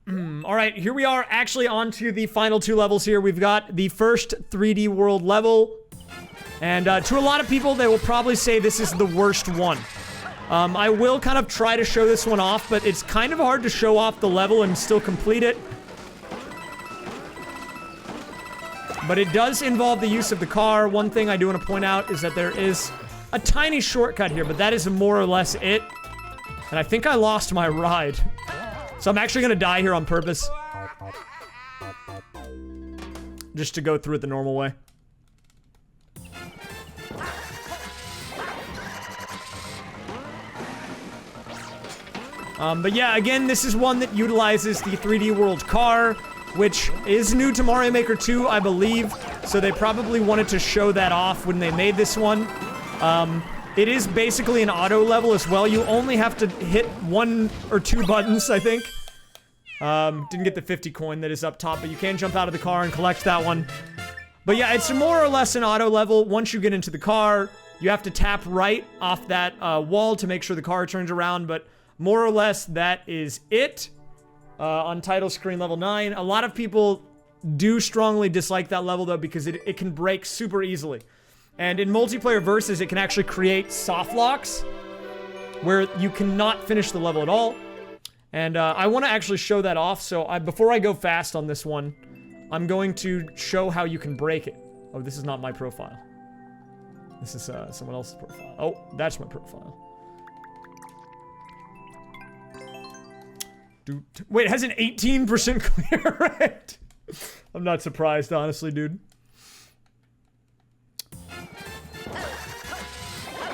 A: Alright, here we are actually on to the final two levels here. We've got the first 3D world level. And to a lot of people, they will probably say this is the worst one. I will kind of try to show this one off, but it's kind of hard to show off the level and still complete it. But it does involve the use of the car. One thing I do want to point out is that there is a tiny shortcut here, but that is more or less it. And I think I lost my ride. So I'm actually gonna die here on purpose. Just to go through it the normal way. But yeah, again, this is one that utilizes the 3D World car, which is new to Mario Maker 2, I believe. So they probably wanted to show that off when they made this one. It is basically an auto level as well. You only have to hit 1 or 2 buttons, I think. Didn't get the 50 coin that is up top, but you can jump out of the car and collect that one. But yeah, it's more or less an auto level. Once you get into the car, you have to tap right off that wall to make sure the car turns around, but more or less that is it. On title screen level 9. A lot of people do strongly dislike that level though because it can break super easily. And in multiplayer versus, it can actually create soft locks where you cannot finish the level at all. And I want to actually show that off, so before I go fast on this one, I'm going to show how you can break it. Oh, this is not my profile. This is someone else's profile. Oh, that's my profile. Dude, wait, it has an 18% clear rate. I'm not surprised, honestly, dude.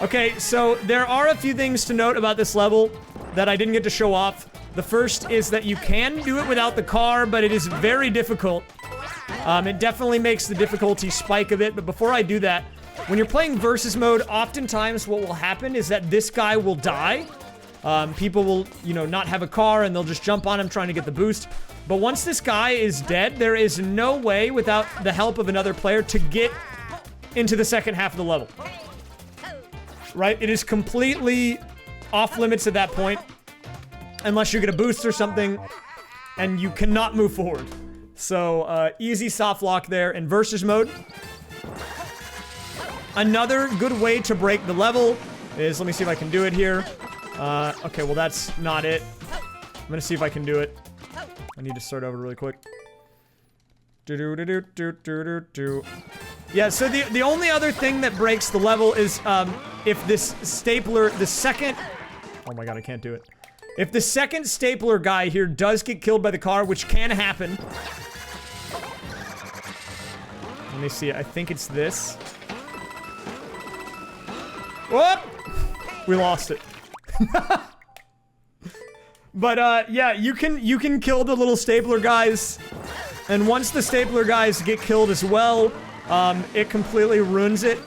A: Okay, so there are a few things to note about this level that I didn't get to show off. The first is that you can do it without the car, but it is very difficult. It definitely makes the difficulty spike a bit, but before I do that, when you're playing versus mode, oftentimes what will happen is that this guy will die. People will, you know, not have a car and they'll just jump on him trying to get the boost. But once this guy is dead, there is no way without the help of another player to get into the second half of the level. Right? It is completely off limits at that point. Unless you get a boost or something, and you cannot move forward. So, easy soft lock there in versus mode. Another good way to break the level is, let me see if I can do it here. Okay, well that's not it. I'm gonna see if I can do it. I need to start over really quick. Yeah, so the only other thing that breaks the level is, if this stapler, the second... Oh my god, I can't do it. If the second stapler guy here does get killed by the car, which can happen. Let me see, I think it's this. Whoop! We lost it. But, yeah, you can kill the little stapler guys. And once the stapler guys get killed as well, it completely ruins it.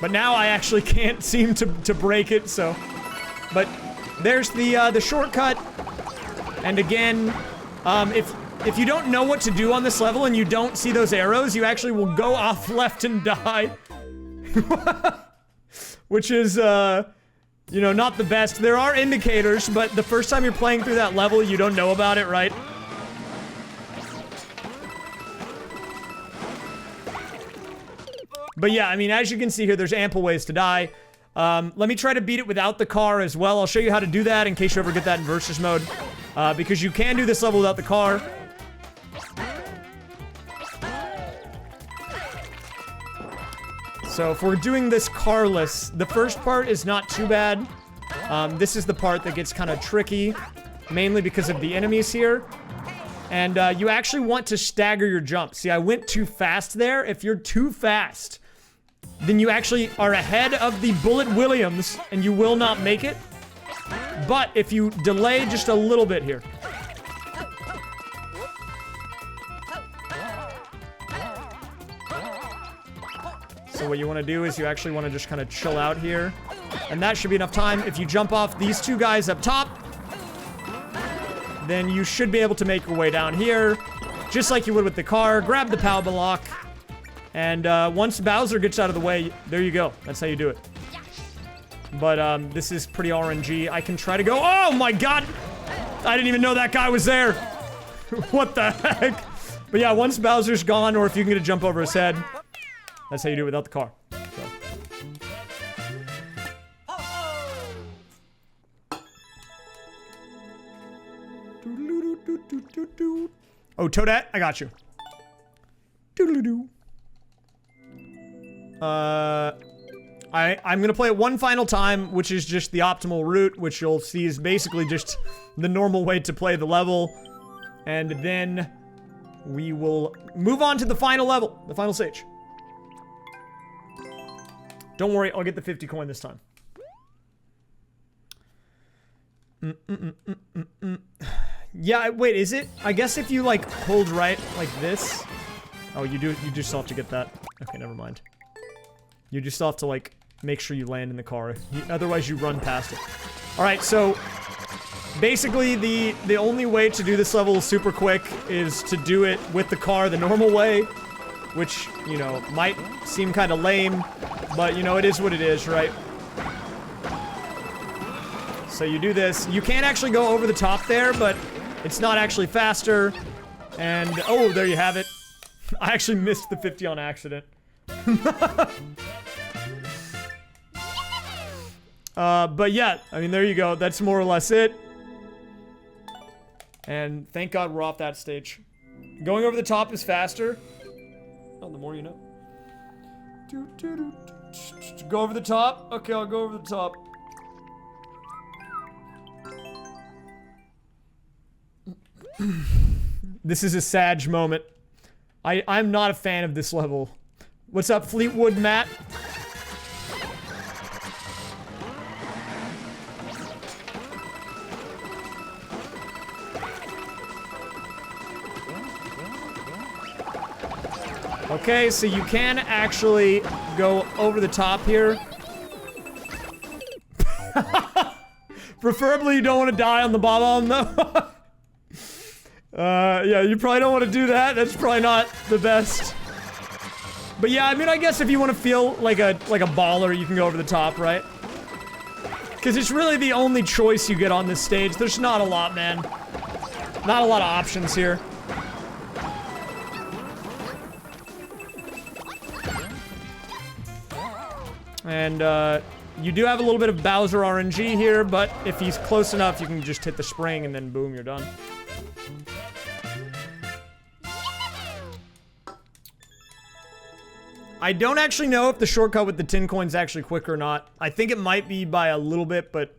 A: But now I actually can't seem to break it, so... But there's the shortcut. And again, If you don't know what to do on this level and you don't see those arrows, you actually will go off left and die. Which is, you know, not the best. There are indicators, but the first time you're playing through that level, you don't know about it, right? But yeah, I mean, as you can see here, there's ample ways to die. Let me try to beat it without the car as well. I'll show you how to do that in case you ever get that in versus mode. Because you can do this level without the car. So if we're doing this carless, the first part is not too bad. This is the part that gets kind of tricky, mainly because of the enemies here. And you actually want to stagger your jump. See, I went too fast there. If you're too fast, then you actually are ahead of the Bullet Williams, and you will not make it. But if you delay just a little bit here. So what you want to do is you actually want to just kind of chill out here. And that should be enough time. If you jump off these two guys up top, then you should be able to make your way down here. Just like you would with the car. Grab the power block. And once Bowser gets out of the way, there you go. That's how you do it. But this is pretty RNG. I can try to go. Oh my god! I didn't even know that guy was there. What the heck? But yeah, once Bowser's gone, or if you can get a jump over his head, that's how you do it without the car. So. Oh, Toadette, I got you. Doodle-doo. I'm gonna play it one final time, which is just the optimal route, which you'll see is basically just the normal way to play the level. And then we will move on to the final level, the final stage. Don't worry, I'll get the 50 coin this time. Yeah, wait, is it? I guess if you, like, hold right like this. Oh, you do still have to get that. Okay, never mind. You just still have to, like, make sure you land in the car. Otherwise, you run past it. Alright, so basically, the only way to do this level super quick is to do it with the car the normal way. Which, you know, might seem kind of lame, but, you know, it is what it is, right? So you do this. You can actually go over the top there, but it's not actually faster. And, oh, there you have it. I actually missed the 50 on accident. But yeah, I mean, there you go. That's more or less it. And thank God we're off that stage. Going over the top is faster. Oh, the more you know. Go over the top? Okay, I'll go over the top. This is a Sag moment. I'm not a fan of this level. What's up, Fleetwood Matt? Okay, so you can actually go over the top here. Preferably you don't want to die on the bomb though. Yeah, you probably don't want to do that. That's probably not the best. But yeah, I mean, I guess if you want to feel like a baller, you can go over the top, right? Because it's really the only choice you get on this stage. There's not a lot, man. Not a lot of options here. And, you do have a little bit of Bowser RNG here, but if he's close enough, you can just hit the spring and then boom, you're done. I don't actually know if the shortcut with the 10 coin's actually quick or not. I think it might be by a little bit, but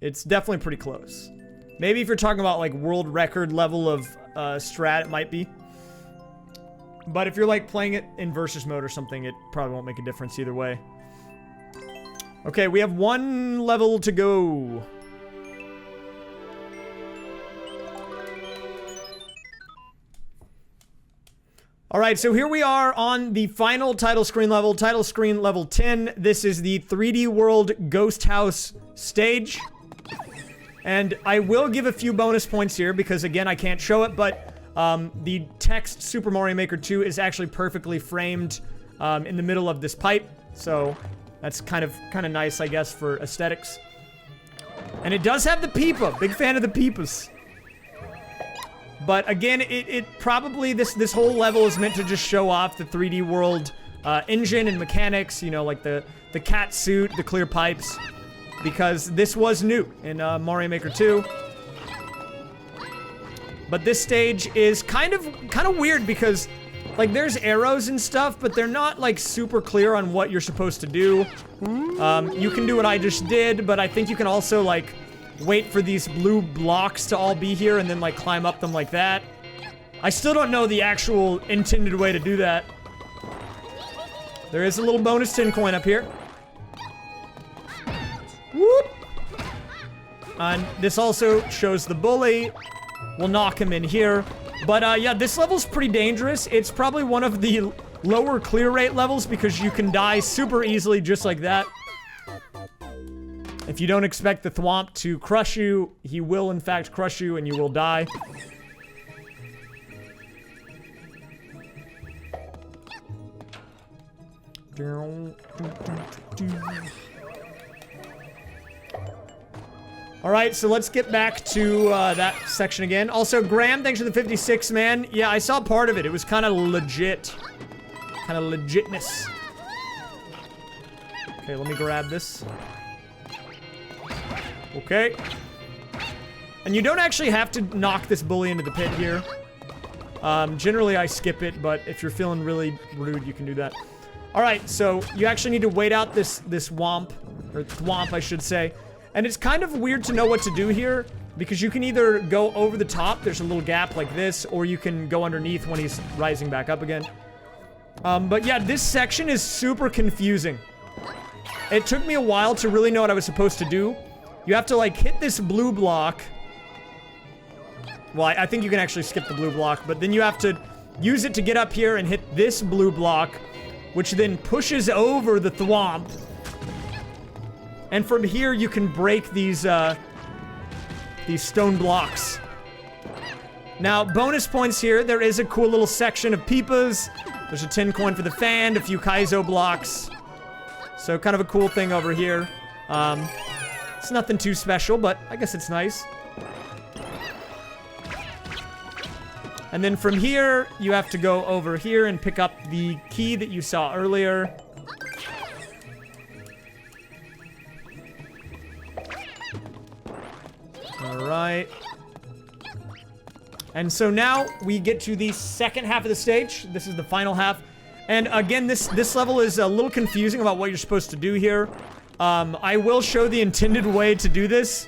A: it's definitely pretty close. Maybe if you're talking about, like, world record level of, strat, it might be. But if you're, like, playing it in versus mode or something, it probably won't make a difference either way. Okay, we have one level to go. Alright, so here we are on the final title screen level 10. This is the 3D World Ghost House stage. And I will give a few bonus points here because, again, I can't show it, but the text Super Mario Maker 2 is actually perfectly framed in the middle of this pipe. So that's kind of nice, I guess, for aesthetics. And it does have the Peepa. Big fan of the Peepas. But again, it probably, this whole level is meant to just show off the 3D World engine and mechanics, you know, like the cat suit, the clear pipes, because this was new in Mario Maker 2. But this stage is kind of weird because, like, there's arrows and stuff, but they're not, like, super clear on what you're supposed to do. You can do what I just did, but I think you can also, like, wait for these blue blocks to all be here and then, like, climb up them like that. I still don't know the actual intended way to do that. There is a little bonus tin coin up here. Whoop! And this also shows the bully. We'll knock him in here. But, yeah, this level's pretty dangerous. It's probably one of the lower clear rate levels because you can die super easily just like that. If you don't expect the thwomp to crush you, he will in fact crush you and you will die. Alright, so let's get back to that section again. Also, Graham, thanks for the 56, man. Yeah, I saw part of it. It was kind of legit. Kind of legitness. Okay, let me grab this. Okay. And you don't actually have to knock this bully into the pit here. Generally, I skip it, but if you're feeling really rude, you can do that. Alright, so you actually need to wait out this womp, or thwomp, I should say. And it's kind of weird to know what to do here, because you can either go over the top, there's a little gap like this, or you can go underneath when he's rising back up again. But yeah, this section is super confusing. It took me a while to really know what I was supposed to do. You have to, like, hit this blue block. Well, I think you can actually skip the blue block, but then you have to use it to get up here and hit this blue block, which then pushes over the thwomp. And from here, you can break these stone blocks. Now, bonus points here. There is a cool little section of Peepas. There's a tin coin for the fan, a few Kaizo blocks. So, kind of a cool thing over here. It's nothing too special, but I guess it's nice. And then from here, you have to go over here and pick up the key that you saw earlier. Alright. And so now we get to the second half of the stage. This is the final half. And again, this level is a little confusing about what you're supposed to do here. I will show the intended way to do this,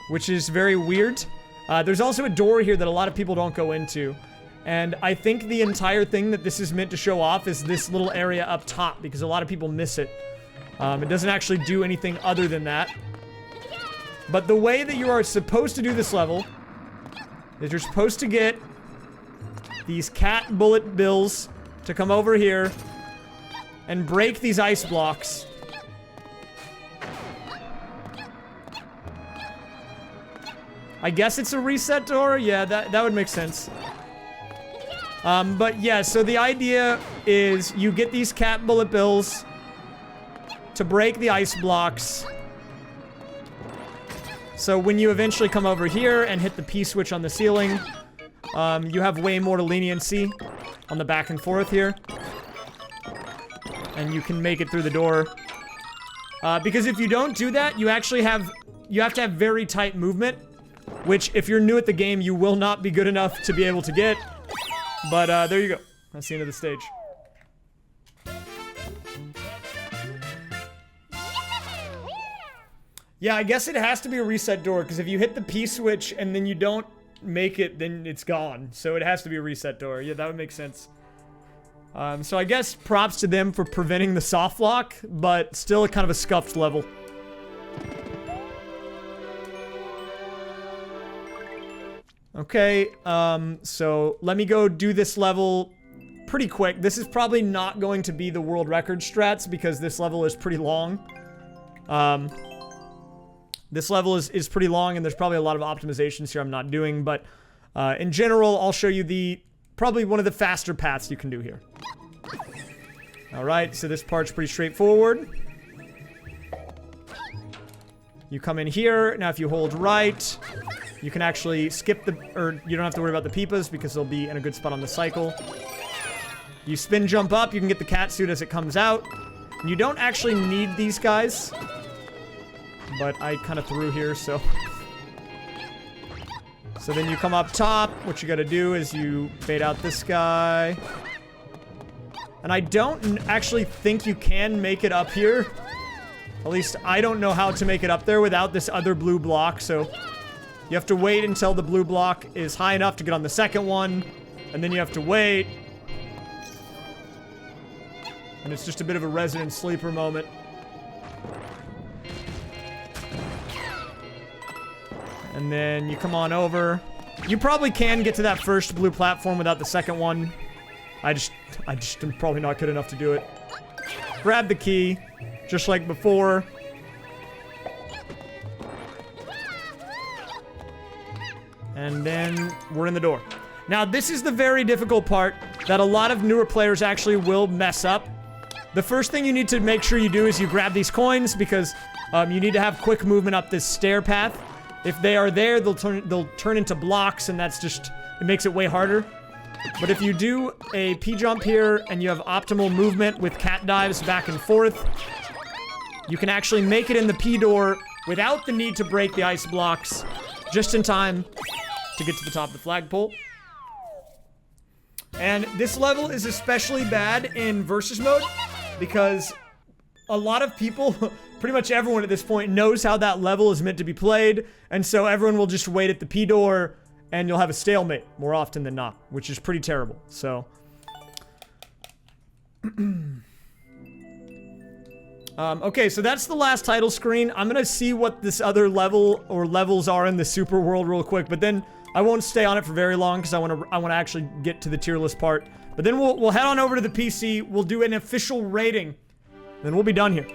A: which is very weird. There's also a door here that a lot of people don't go into. And I think the entire thing that this is meant to show off is this little area up top, because a lot of people miss it. It doesn't actually do anything other than that. But the way that you are supposed to do this level is you're supposed to get these cat bullet bills to come over here and break these ice blocks. I guess it's a reset door? Yeah, that would make sense. But yeah, so the idea is you get these cat bullet bills to break the ice blocks. So when you eventually come over here and hit the P switch on the ceiling, you have way more leniency on the back and forth here. And you can make it through the door. Because if you don't do that, you have to have very tight movement. Which, if you're new at the game, you will not be good enough to be able to get. But, there you go. That's the end of the stage. Yeah, I guess it has to be a reset door, because if you hit the P switch and then you don't make it, then it's gone. So it has to be a reset door. Yeah, that would make sense. So I guess props to them for preventing the soft lock, but still kind of a scuffed level. Okay, so let me go do this level pretty quick. This is probably not going to be the world record strats because this level is pretty long. This level is pretty long, and there's probably a lot of optimizations here I'm not doing, but in general, I'll show you probably one of the faster paths you can do here. Alright, so this part's pretty straightforward. You come in here. Now if you hold right, you can actually skip or you don't have to worry about the peepas because they'll be in a good spot on the cycle. You spin jump up, you can get the cat suit as it comes out. And you don't actually need these guys, but I kind of threw here, so. So then you come up top. What you gotta do is you bait out this guy. And I don't actually think you can make it up here. At least I don't know how to make it up there without this other blue block, so you have to wait until the blue block is high enough to get on the second one, and then you have to wait. And it's just a bit of a resident sleeper moment. And then you come on over. You probably can get to that first blue platform without the second one. I just am probably not good enough to do it. Grab the key, just like before. And then we're in the door. Now, this is the very difficult part that a lot of newer players actually will mess up. The first thing you need to make sure you do is you grab these coins because you need to have quick movement up this stair path. If they are there, they'll turn into blocks, and that's just, it makes it way harder. But if you do a P-jump here and you have optimal movement with cat dives back and forth, you can actually make it in the P-door without the need to break the ice blocks, just in time to get to the top of the flagpole. And this level is especially bad in versus mode because a lot of people, pretty much everyone at this point, knows how that level is meant to be played, and so everyone will just wait at the P-door and you'll have a stalemate more often than not, which is pretty terrible. So okay, so that's the last title screen. I'm gonna see what this other level or levels are in the super world real quick, but then I won't stay on it for very long because I want to actually get to the tier list part. But then we'll head on over to the PC. We'll do an official rating, then we'll be done here.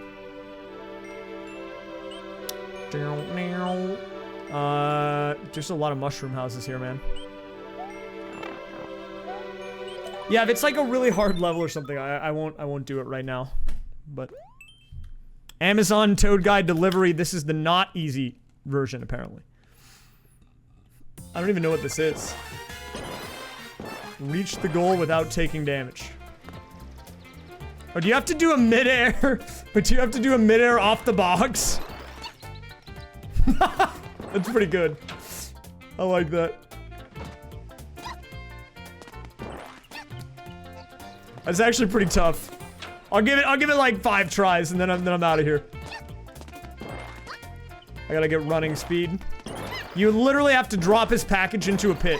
A: Just a lot of mushroom houses here, man. Yeah, if it's like a really hard level or something, I won't do it right now. But Amazon Toad Guide Delivery, this is the not easy version, apparently. I don't even know what this is. Reach the goal without taking damage. Oh, do you have to do a mid-air? But do you have to do a mid-air off the box? That's pretty good. I like that. That's actually pretty tough. I'll give it like 5 tries and then I'm out of here. I gotta get running speed. You literally have to drop his package into a pit.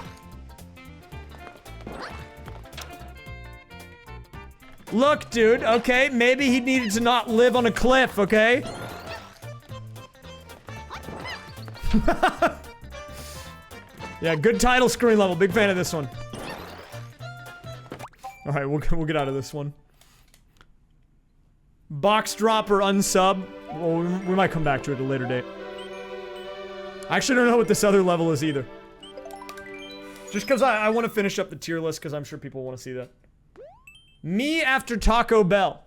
A: Look, dude, okay? Maybe he needed to not live on a cliff, okay? Yeah, good title screen level. Big fan of this one. Alright, we'll get out of this one. Box drop or unsub. Well, we might come back to it at a later date. I actually don't know what this other level is either. Just because I want to finish up the tier list because I'm sure people want to see that. Me after Taco Bell.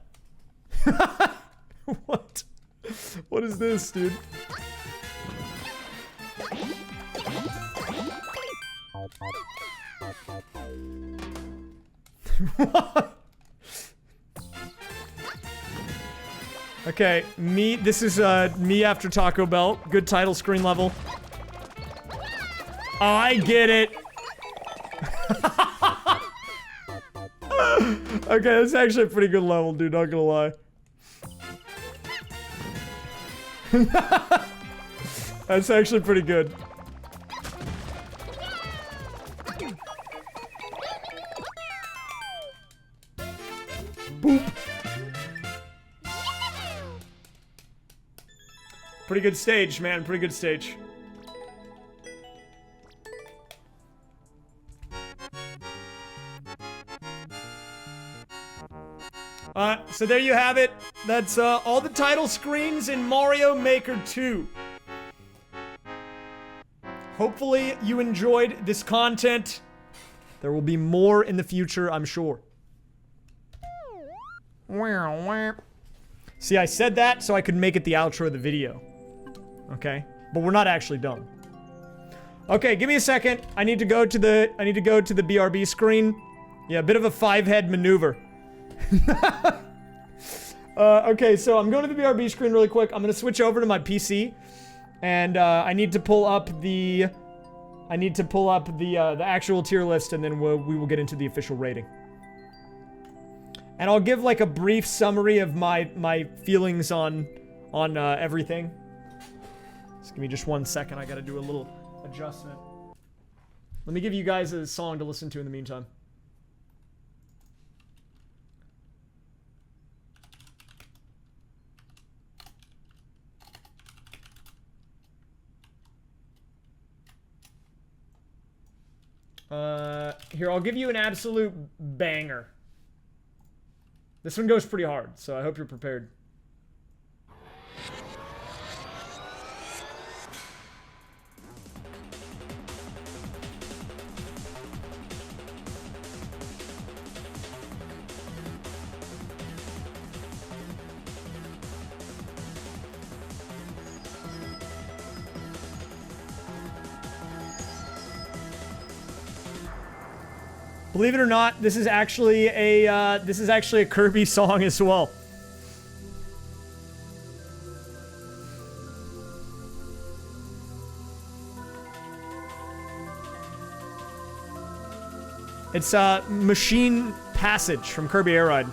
A: What? What is this, dude? What? Okay, this is me after Taco Bell. Good title screen level. Oh, I get it. Okay, that's actually a pretty good level, dude, not gonna lie. That's actually pretty good. Boop. Pretty good stage, man. Pretty good stage. So there you have it. That's all the title screens in Mario Maker 2. Hopefully you enjoyed this content. There will be more in the future, I'm sure. See, I said that so I could make it the outro of the video. Okay? But we're not actually done. Okay, give me a second. I need to go to the BRB screen. Yeah, a bit of a 5-head maneuver. Okay, so I'm going to the BRB screen really quick. I'm gonna switch over to my PC. And I need to pull up the actual tier list, and then we will get into the official rating. And I'll give like a brief summary of my feelings on everything. Just give me just 1 second. I gotta do a little adjustment. Let me give you guys a song to listen to in the meantime. Here, I'll give you an absolute banger. This one goes pretty hard, so I hope you're prepared. Believe it or not, this is actually a Kirby song as well. It's Machine Passage from Kirby Air Ride.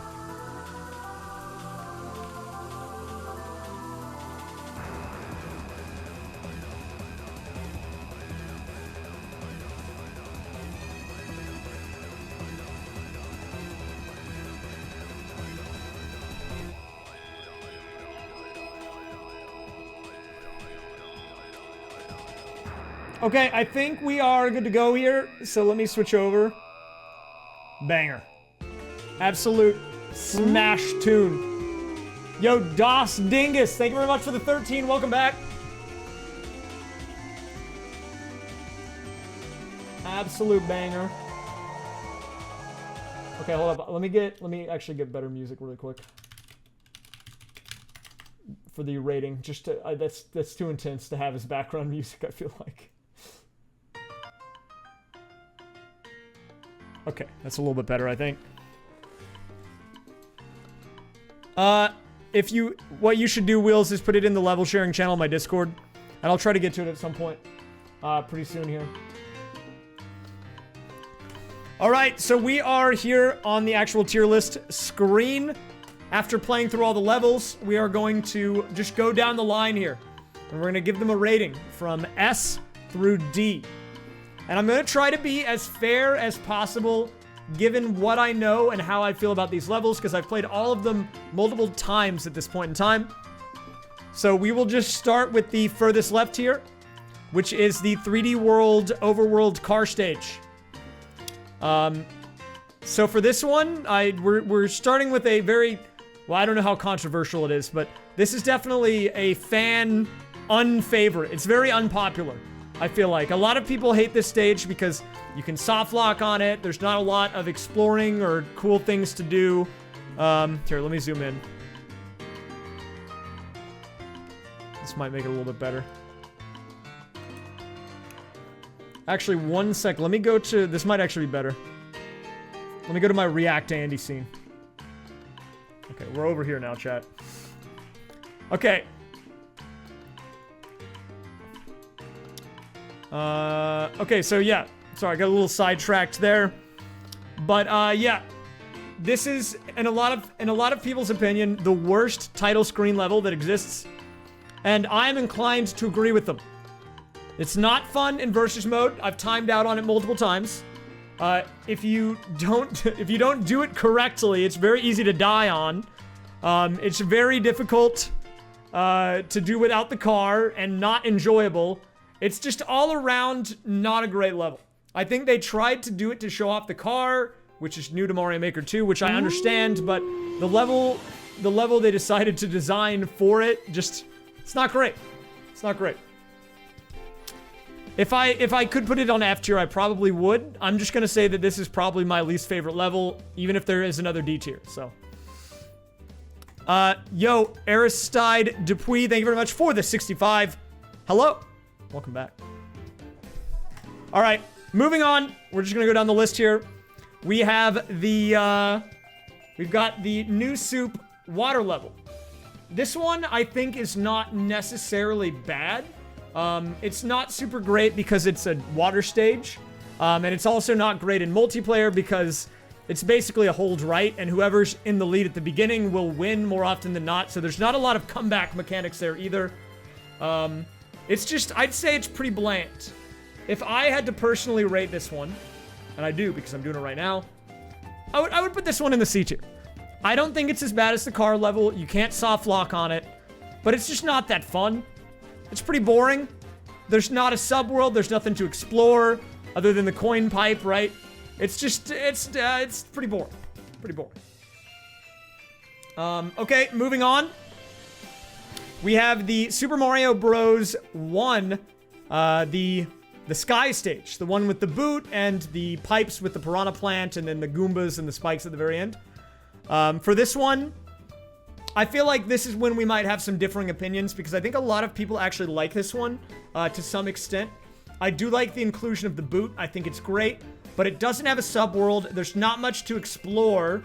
A: Okay, I think we are good to go here, so let me switch over. Banger. Absolute smash tune. Yo, DOS Dingus, thank you very much for the 13. Welcome back. Absolute banger. Okay, hold up. Let me actually get better music really quick. For the rating. Just to, that's too intense to have as background music, I feel like. Okay, that's a little bit better, I think. What you should do, Wheels, is put it in the level sharing channel on my Discord, and I'll try to get to it at some point, pretty soon here. All right, so we are here on the actual tier list screen. After playing through all the levels, we are going to just go down the line here, and we're gonna give them a rating from S through D. And I'm going to try to be as fair as possible, given what I know and how I feel about these levels, because I've played all of them multiple times at this point in time. So we will just start with the furthest left here, which is the 3D World Overworld car stage. So for this one, we're starting with a very, well, I don't know how controversial it is, but this is definitely a fan unfavorite. It's very unpopular. I feel like a lot of people hate this stage because you can soft lock on it. There's not a lot of exploring or cool things to do. Here, let me zoom in. This might make it a little bit better. Actually, 1 sec. Let me go to, this might actually be better. Let me go to my React Andy scene. Okay, we're over here now, chat. Okay. Okay, so yeah. Sorry, I got a little sidetracked there. But, yeah. This is, in a lot of people's opinion, the worst title screen level that exists. And I'm inclined to agree with them. It's not fun in versus mode. I've timed out on it multiple times. If you don't do it correctly, it's very easy to die on. It's very difficult to do without the car and not enjoyable. It's just all around not a great level. I think they tried to do it to show off the car, which is new to Mario Maker 2, which I understand, but the level they decided to design for it, just, it's not great. It's not great. If I could put it on F tier, I probably would. I'm just gonna say that this is probably my least favorite level, even if there is another D tier, so. Yo, Aristide Dupuis, thank you very much for the 65. Hello. Welcome back. All right, moving on. We're just gonna go down the list here. We have the, we've got the new soup water level. This one, I think, is not necessarily bad. It's not super great because it's a water stage. And it's also not great in multiplayer because it's basically a hold right, and whoever's in the lead at the beginning will win more often than not. So there's not a lot of comeback mechanics there either. It's just, I'd say it's pretty bland. If I had to personally rate this one, and I do because I'm doing it right now, I would put this one in the C tier. I don't think it's as bad as the car level. You can't soft lock on it, but it's just not that fun. It's pretty boring. There's not a subworld. There's nothing to explore other than the coin pipe, right? It's just, it's pretty boring. Pretty boring. Okay, moving on. We have the Super Mario Bros. 1, the Sky stage. The one with the boot and the pipes with the piranha plant and then the Goombas and the spikes at the very end. For this one, I feel like this is when we might have some differing opinions because I think a lot of people actually like this one to some extent. I do like the inclusion of the boot. I think it's great, but it doesn't have a subworld. There's not much to explore.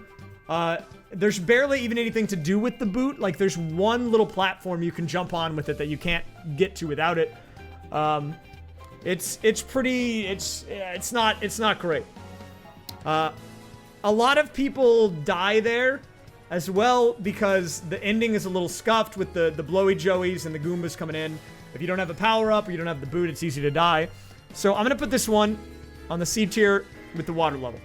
A: There's barely even anything to do with the boot. Like, there's one little platform you can jump on with it that you can't get to without it. It's not great. A lot of people die there as well because the ending is a little scuffed with the blowy joeys and the Goombas coming in. If you don't have a power-up or you don't have the boot, it's easy to die. So I'm gonna put this one on the C tier with the water level.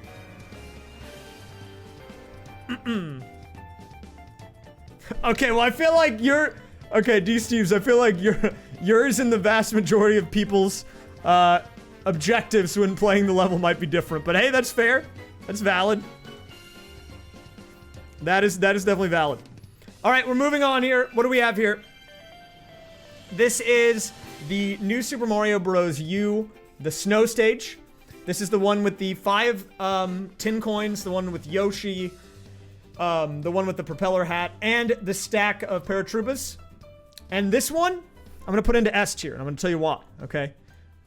A: Okay, well, I feel like you're... Okay, D-Steves, I feel like yours and the vast majority of people's objectives when playing the level might be different. But hey, that's fair. That's valid. That is definitely valid. All right, we're moving on here. What do we have here? This is the new Super Mario Bros. U, the snow stage. This is the one with the 5 tin coins, the one with Yoshi, the one with the propeller hat, and the stack of paratroopas. And this one, I'm going to put into S tier, and I'm going to tell you why, okay?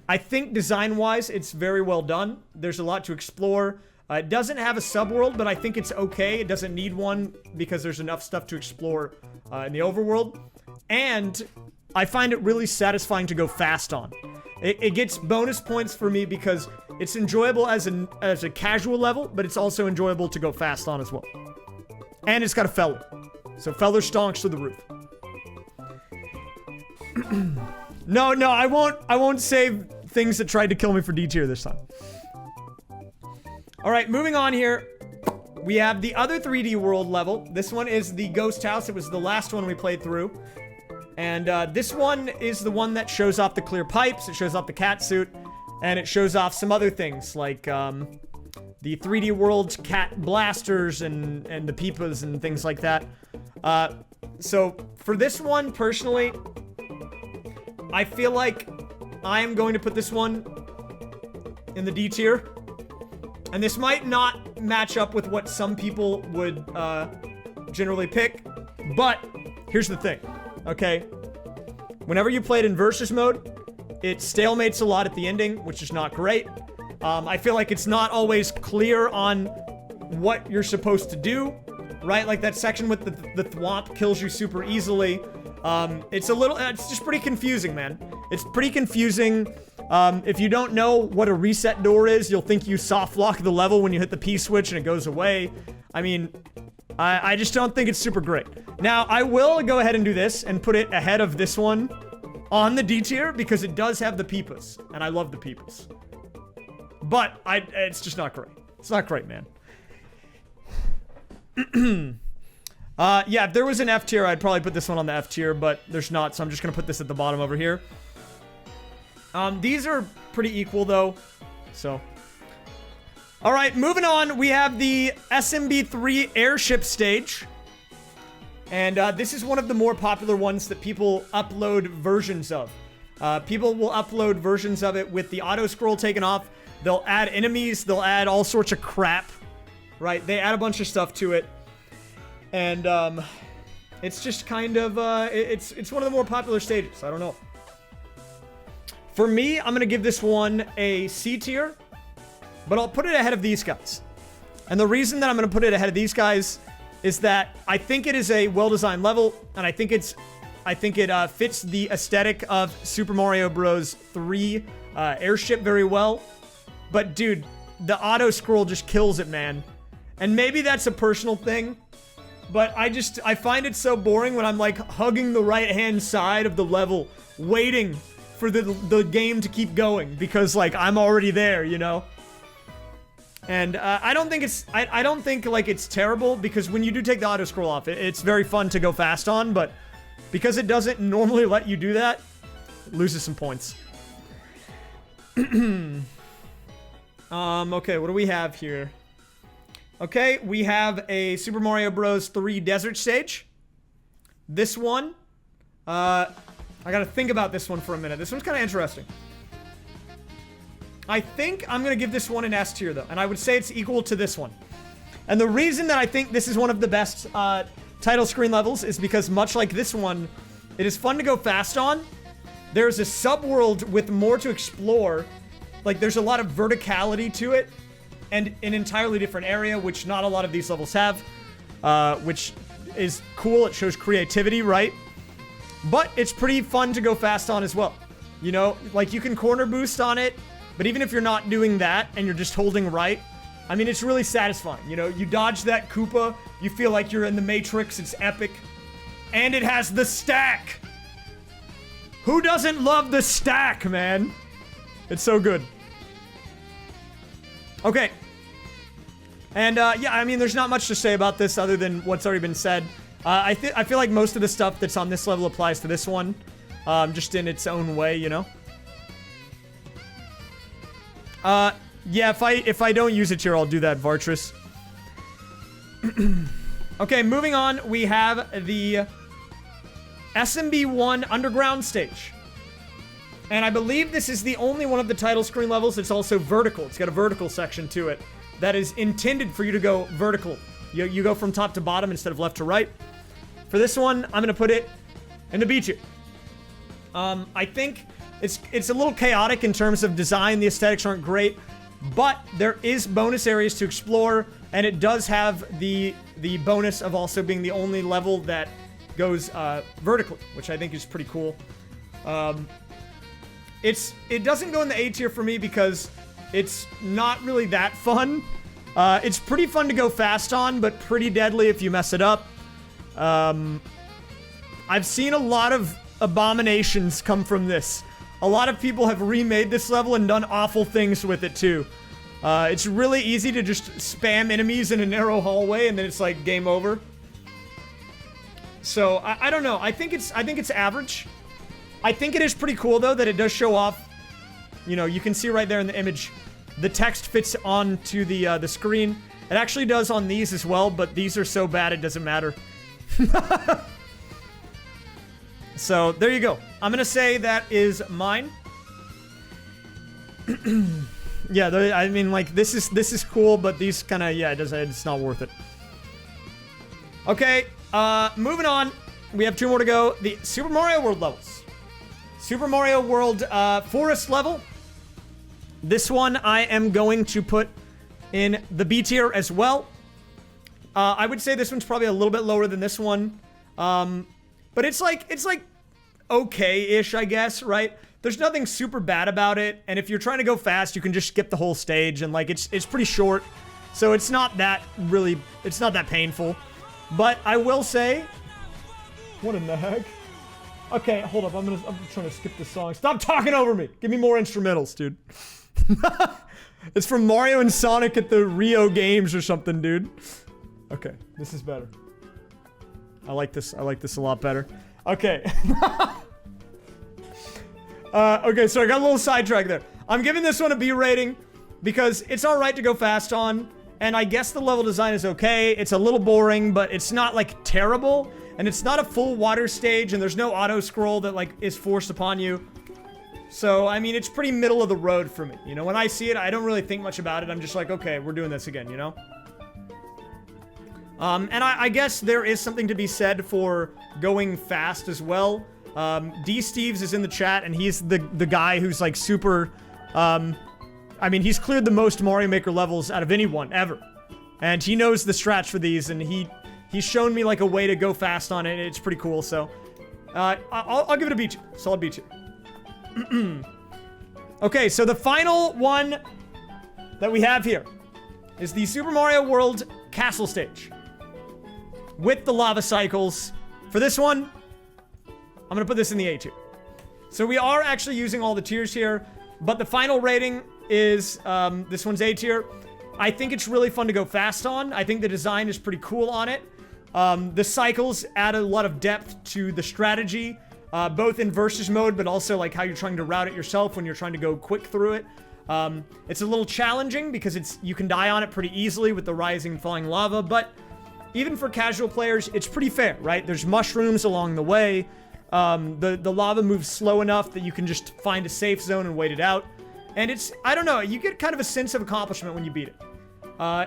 A: I think design-wise, it's very well done. There's a lot to explore. It doesn't have a subworld, but I think it's okay. It doesn't need one because there's enough stuff to explore in the overworld. And I find it really satisfying to go fast on. It gets bonus points for me because it's enjoyable as a casual level, but it's also enjoyable to go fast on as well. And it's got a feller. So feller stonks to the roof. No, I won't save things that tried to kill me for D tier this time. Alright, moving on here. We have the other 3D world level. This one is the ghost house. It was the last one we played through. And this one is the one that shows off the clear pipes, it shows off the cat suit, and it shows off some other things like the 3D world cat blasters and the peepas and things like that. So for this one, personally, I feel like I am going to put this one in the D tier. And this might not match up with what some people would generally pick, but here's the thing. Okay, whenever you play it in versus mode, it stalemates a lot at the ending, which is not great. I feel like it's not always clear on what you're supposed to do, right? Like that section with the thwomp kills you super easily. It's just pretty confusing, man. It's pretty confusing. If you don't know what a reset door is, you'll think you soft lock the level when you hit the P switch and it goes away. I mean, I just don't think it's super great. Now, I will go ahead and do this and put it ahead of this one on the D tier because it does have the peepas, and I love the peepas. But it's just not great. It's not great, man. Yeah, if there was an F tier, I'd probably put this one on the F tier, but there's not, so I'm just gonna put this at the bottom over here. These are pretty equal, though, so... Alright, moving on, we have the SMB3 Airship stage. And this is one of the more popular ones that people upload versions of. People will upload versions of it with the auto scroll taken off. They'll add enemies. They'll add all sorts of crap, right? They add a bunch of stuff to it. And, it's just kind of, it's one of the more popular stages. I don't know. For me, I'm going to give this one a C tier, but I'll put it ahead of these guys. And the reason that I'm going to put it ahead of these guys is that I think it is a well-designed level, and I think it fits the aesthetic of Super Mario Bros. 3 Airship very well. But dude, the auto scroll just kills it, man. And maybe that's a personal thing, but I find it so boring when I'm like hugging the right-hand side of the level, waiting for the game to keep going because like I'm already there, you know? And I don't think like it's terrible because when you do take the auto scroll off, it's very fun to go fast on, but because it doesn't normally let you do that, it loses some points. Okay, what do we have here? Okay, we have a Super Mario Bros. 3 Desert Stage. This one, I gotta think about this one for a minute. This one's kind of interesting. I think I'm gonna give this one an S tier, though. And I would say it's equal to this one. And the reason that I think this is one of the best title screen levels is because much like this one, it is fun to go fast on. There's a subworld with more to explore. Like, there's a lot of verticality to it. And an entirely different area, which not a lot of these levels have. Which is cool. It shows creativity, right? But it's pretty fun to go fast on as well. You know, like you can corner boost on it, but even if you're not doing that and you're just holding right, I mean, it's really satisfying. You know, you dodge that Koopa, you feel like you're in the Matrix, it's epic. And it has the stack! Who doesn't love the stack, man? It's so good. Okay. And, yeah, I mean, there's not much to say about this other than what's already been said. I feel like most of the stuff that's on this level applies to this one, just in its own way, you know? Yeah, if I don't use it here, I'll do that, Vartris. Okay, moving on, we have the SMB1 Underground Stage. And I believe this is the only one of the title screen levels that's also vertical. It's got a vertical section to it that is intended for you to go vertical. You go from top to bottom instead of left to right. For this one, I'm gonna put it in the B tier. I think it's a little chaotic in terms of design. The aesthetics aren't great, but there is bonus areas to explore, and it does have the bonus of also being the only level that goes vertically, which I think is pretty cool. It doesn't go in the A tier for me because it's not really that fun. It's pretty fun to go fast on, but pretty deadly if you mess it up. I've seen a lot of abominations come from this. A lot of people have remade this level and done awful things with it too. It's really easy to just spam enemies in a narrow hallway and then it's like game over. So I don't know. I think it's average. I think it is pretty cool though that it does show off. You know, you can see right there in the image, the text fits onto the screen. It actually does on these as well, but these are so bad it doesn't matter. So there you go. I'm gonna say that is mine. Yeah, I mean, like this is cool, but these kind of, yeah, it's not worth it. Okay, moving on. We have 2 more to go. The Super Mario World levels. Super Mario World Forest level. This one I am going to put in the B tier as well. I would say this one's probably a little bit lower than this one. But it's like okay-ish, I guess, right? There's nothing super bad about it, and if you're trying to go fast, you can just skip the whole stage, and like it's pretty short, so it's not that painful. But I will say, what in the heck? Okay, hold up, I'm trying to skip this song. Stop talking over me. Give me more instrumentals, dude. It's from Mario and Sonic at the Rio Games or something, dude. Okay, this is better. I like this a lot better. Okay. Okay, so I got a little sidetracked there. I'm giving this one a B rating because it's alright to go fast on, and I guess the level design is okay. It's a little boring, but it's not, like, terrible, and it's not a full water stage, and there's no auto-scroll that, like, is forced upon you. So, I mean, it's pretty middle of the road for me. You know, when I see it, I don't really think much about it. I'm just like, okay, we're doing this again, you know? And I guess there is something to be said for going fast as well. D. Steves is in the chat, and he's the guy who's like super, I mean, he's cleared the most Mario Maker levels out of anyone ever. And he knows the strats for these, and he's shown me like a way to go fast on it. It's pretty cool, so I'll give it a B tier. Solid B tier. Okay, so the final one that we have here is the Super Mario World Castle Stage with the lava cycles. For this one, I'm gonna put this in the A tier. So we are actually using all the tiers here, but the final rating is this one's A tier. I think it's really fun to go fast on. I think the design is pretty cool on it. The cycles add a lot of depth to the strategy, both in versus mode, but also like how you're trying to route it yourself when you're trying to go quick through it. It's a little challenging because you can die on it pretty easily with the rising and falling lava, but even for casual players, it's pretty fair, right? There's mushrooms along the way. The lava moves slow enough that you can just find a safe zone and wait it out. And it's, I don't know, you get kind of a sense of accomplishment when you beat it.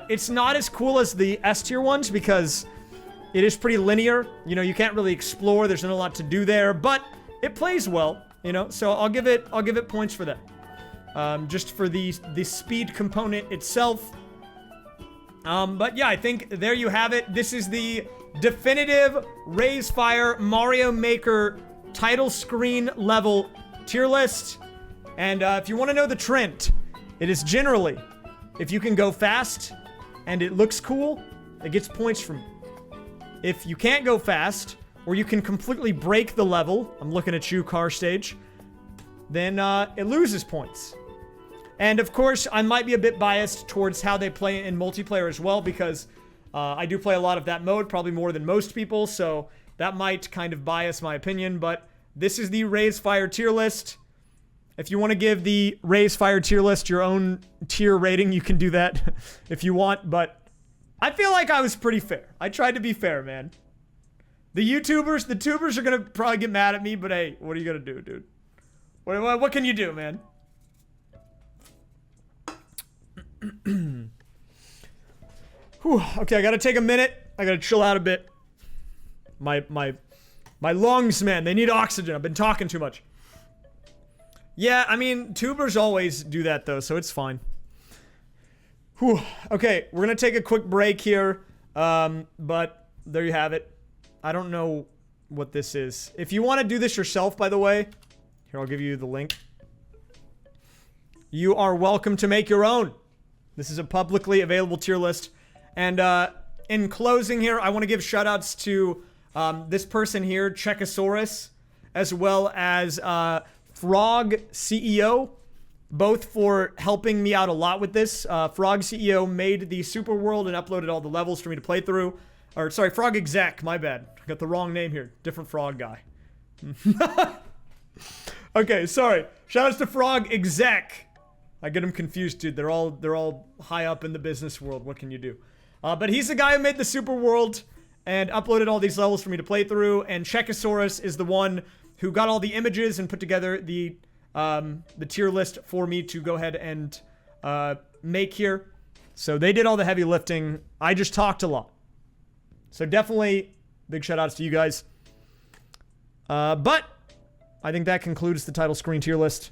A: It's not as cool as the S tier ones because it is pretty linear. You know, you can't really explore. There's not a lot to do there, but it plays well, you know, so I'll give it points for that. Just for the speed component itself. But yeah, I think there you have it. This is the definitive raysfire Mario Maker title screen level tier list. And if you want to know the trend, it is generally, if you can go fast and it looks cool, it gets points from you. If you can't go fast, or you can completely break the level, I'm looking at you, Car Stage, then it loses points. And of course, I might be a bit biased towards how they play in multiplayer as well, because I do play a lot of that mode, probably more than most people, so that might kind of bias my opinion, but this is the raysfire tier list. If you want to give the raysfire tier list your own tier rating, you can do that if you want, but I feel like I was pretty fair. I tried to be fair, man. The tubers are gonna probably get mad at me, but hey, what are you gonna do, dude? What can you do, man? Whew, okay, I gotta take a minute. I gotta chill out a bit. My lungs, man, they need oxygen. I've been talking too much. Yeah, I mean, tubers always do that, though, so it's fine. Whew. Okay, we're gonna take a quick break here, but there you have it. I don't know what this is. If you want to do this yourself, by the way, here, I'll give you the link. You are welcome to make your own. This is a publicly available tier list. And in closing here, I want to give shoutouts to this person here, Checosaurus, as well as Frog CEO, both for helping me out a lot with this. Frog CEO made the Super World and uploaded all the levels for me to play through. Or, sorry, Frog Exec, my bad. I got the wrong name here. Different Frog guy. Okay, sorry. Shoutouts to Frog Exec. I get them confused, dude. They're all high up in the business world. What can you do? But he's the guy who made the Super World and uploaded all these levels for me to play through. And Checosaurus is the one who got all the images and put together the tier list for me to go ahead and make here. So they did all the heavy lifting. I just talked a lot. So definitely big shout outs to you guys. But I think that concludes the title screen tier list.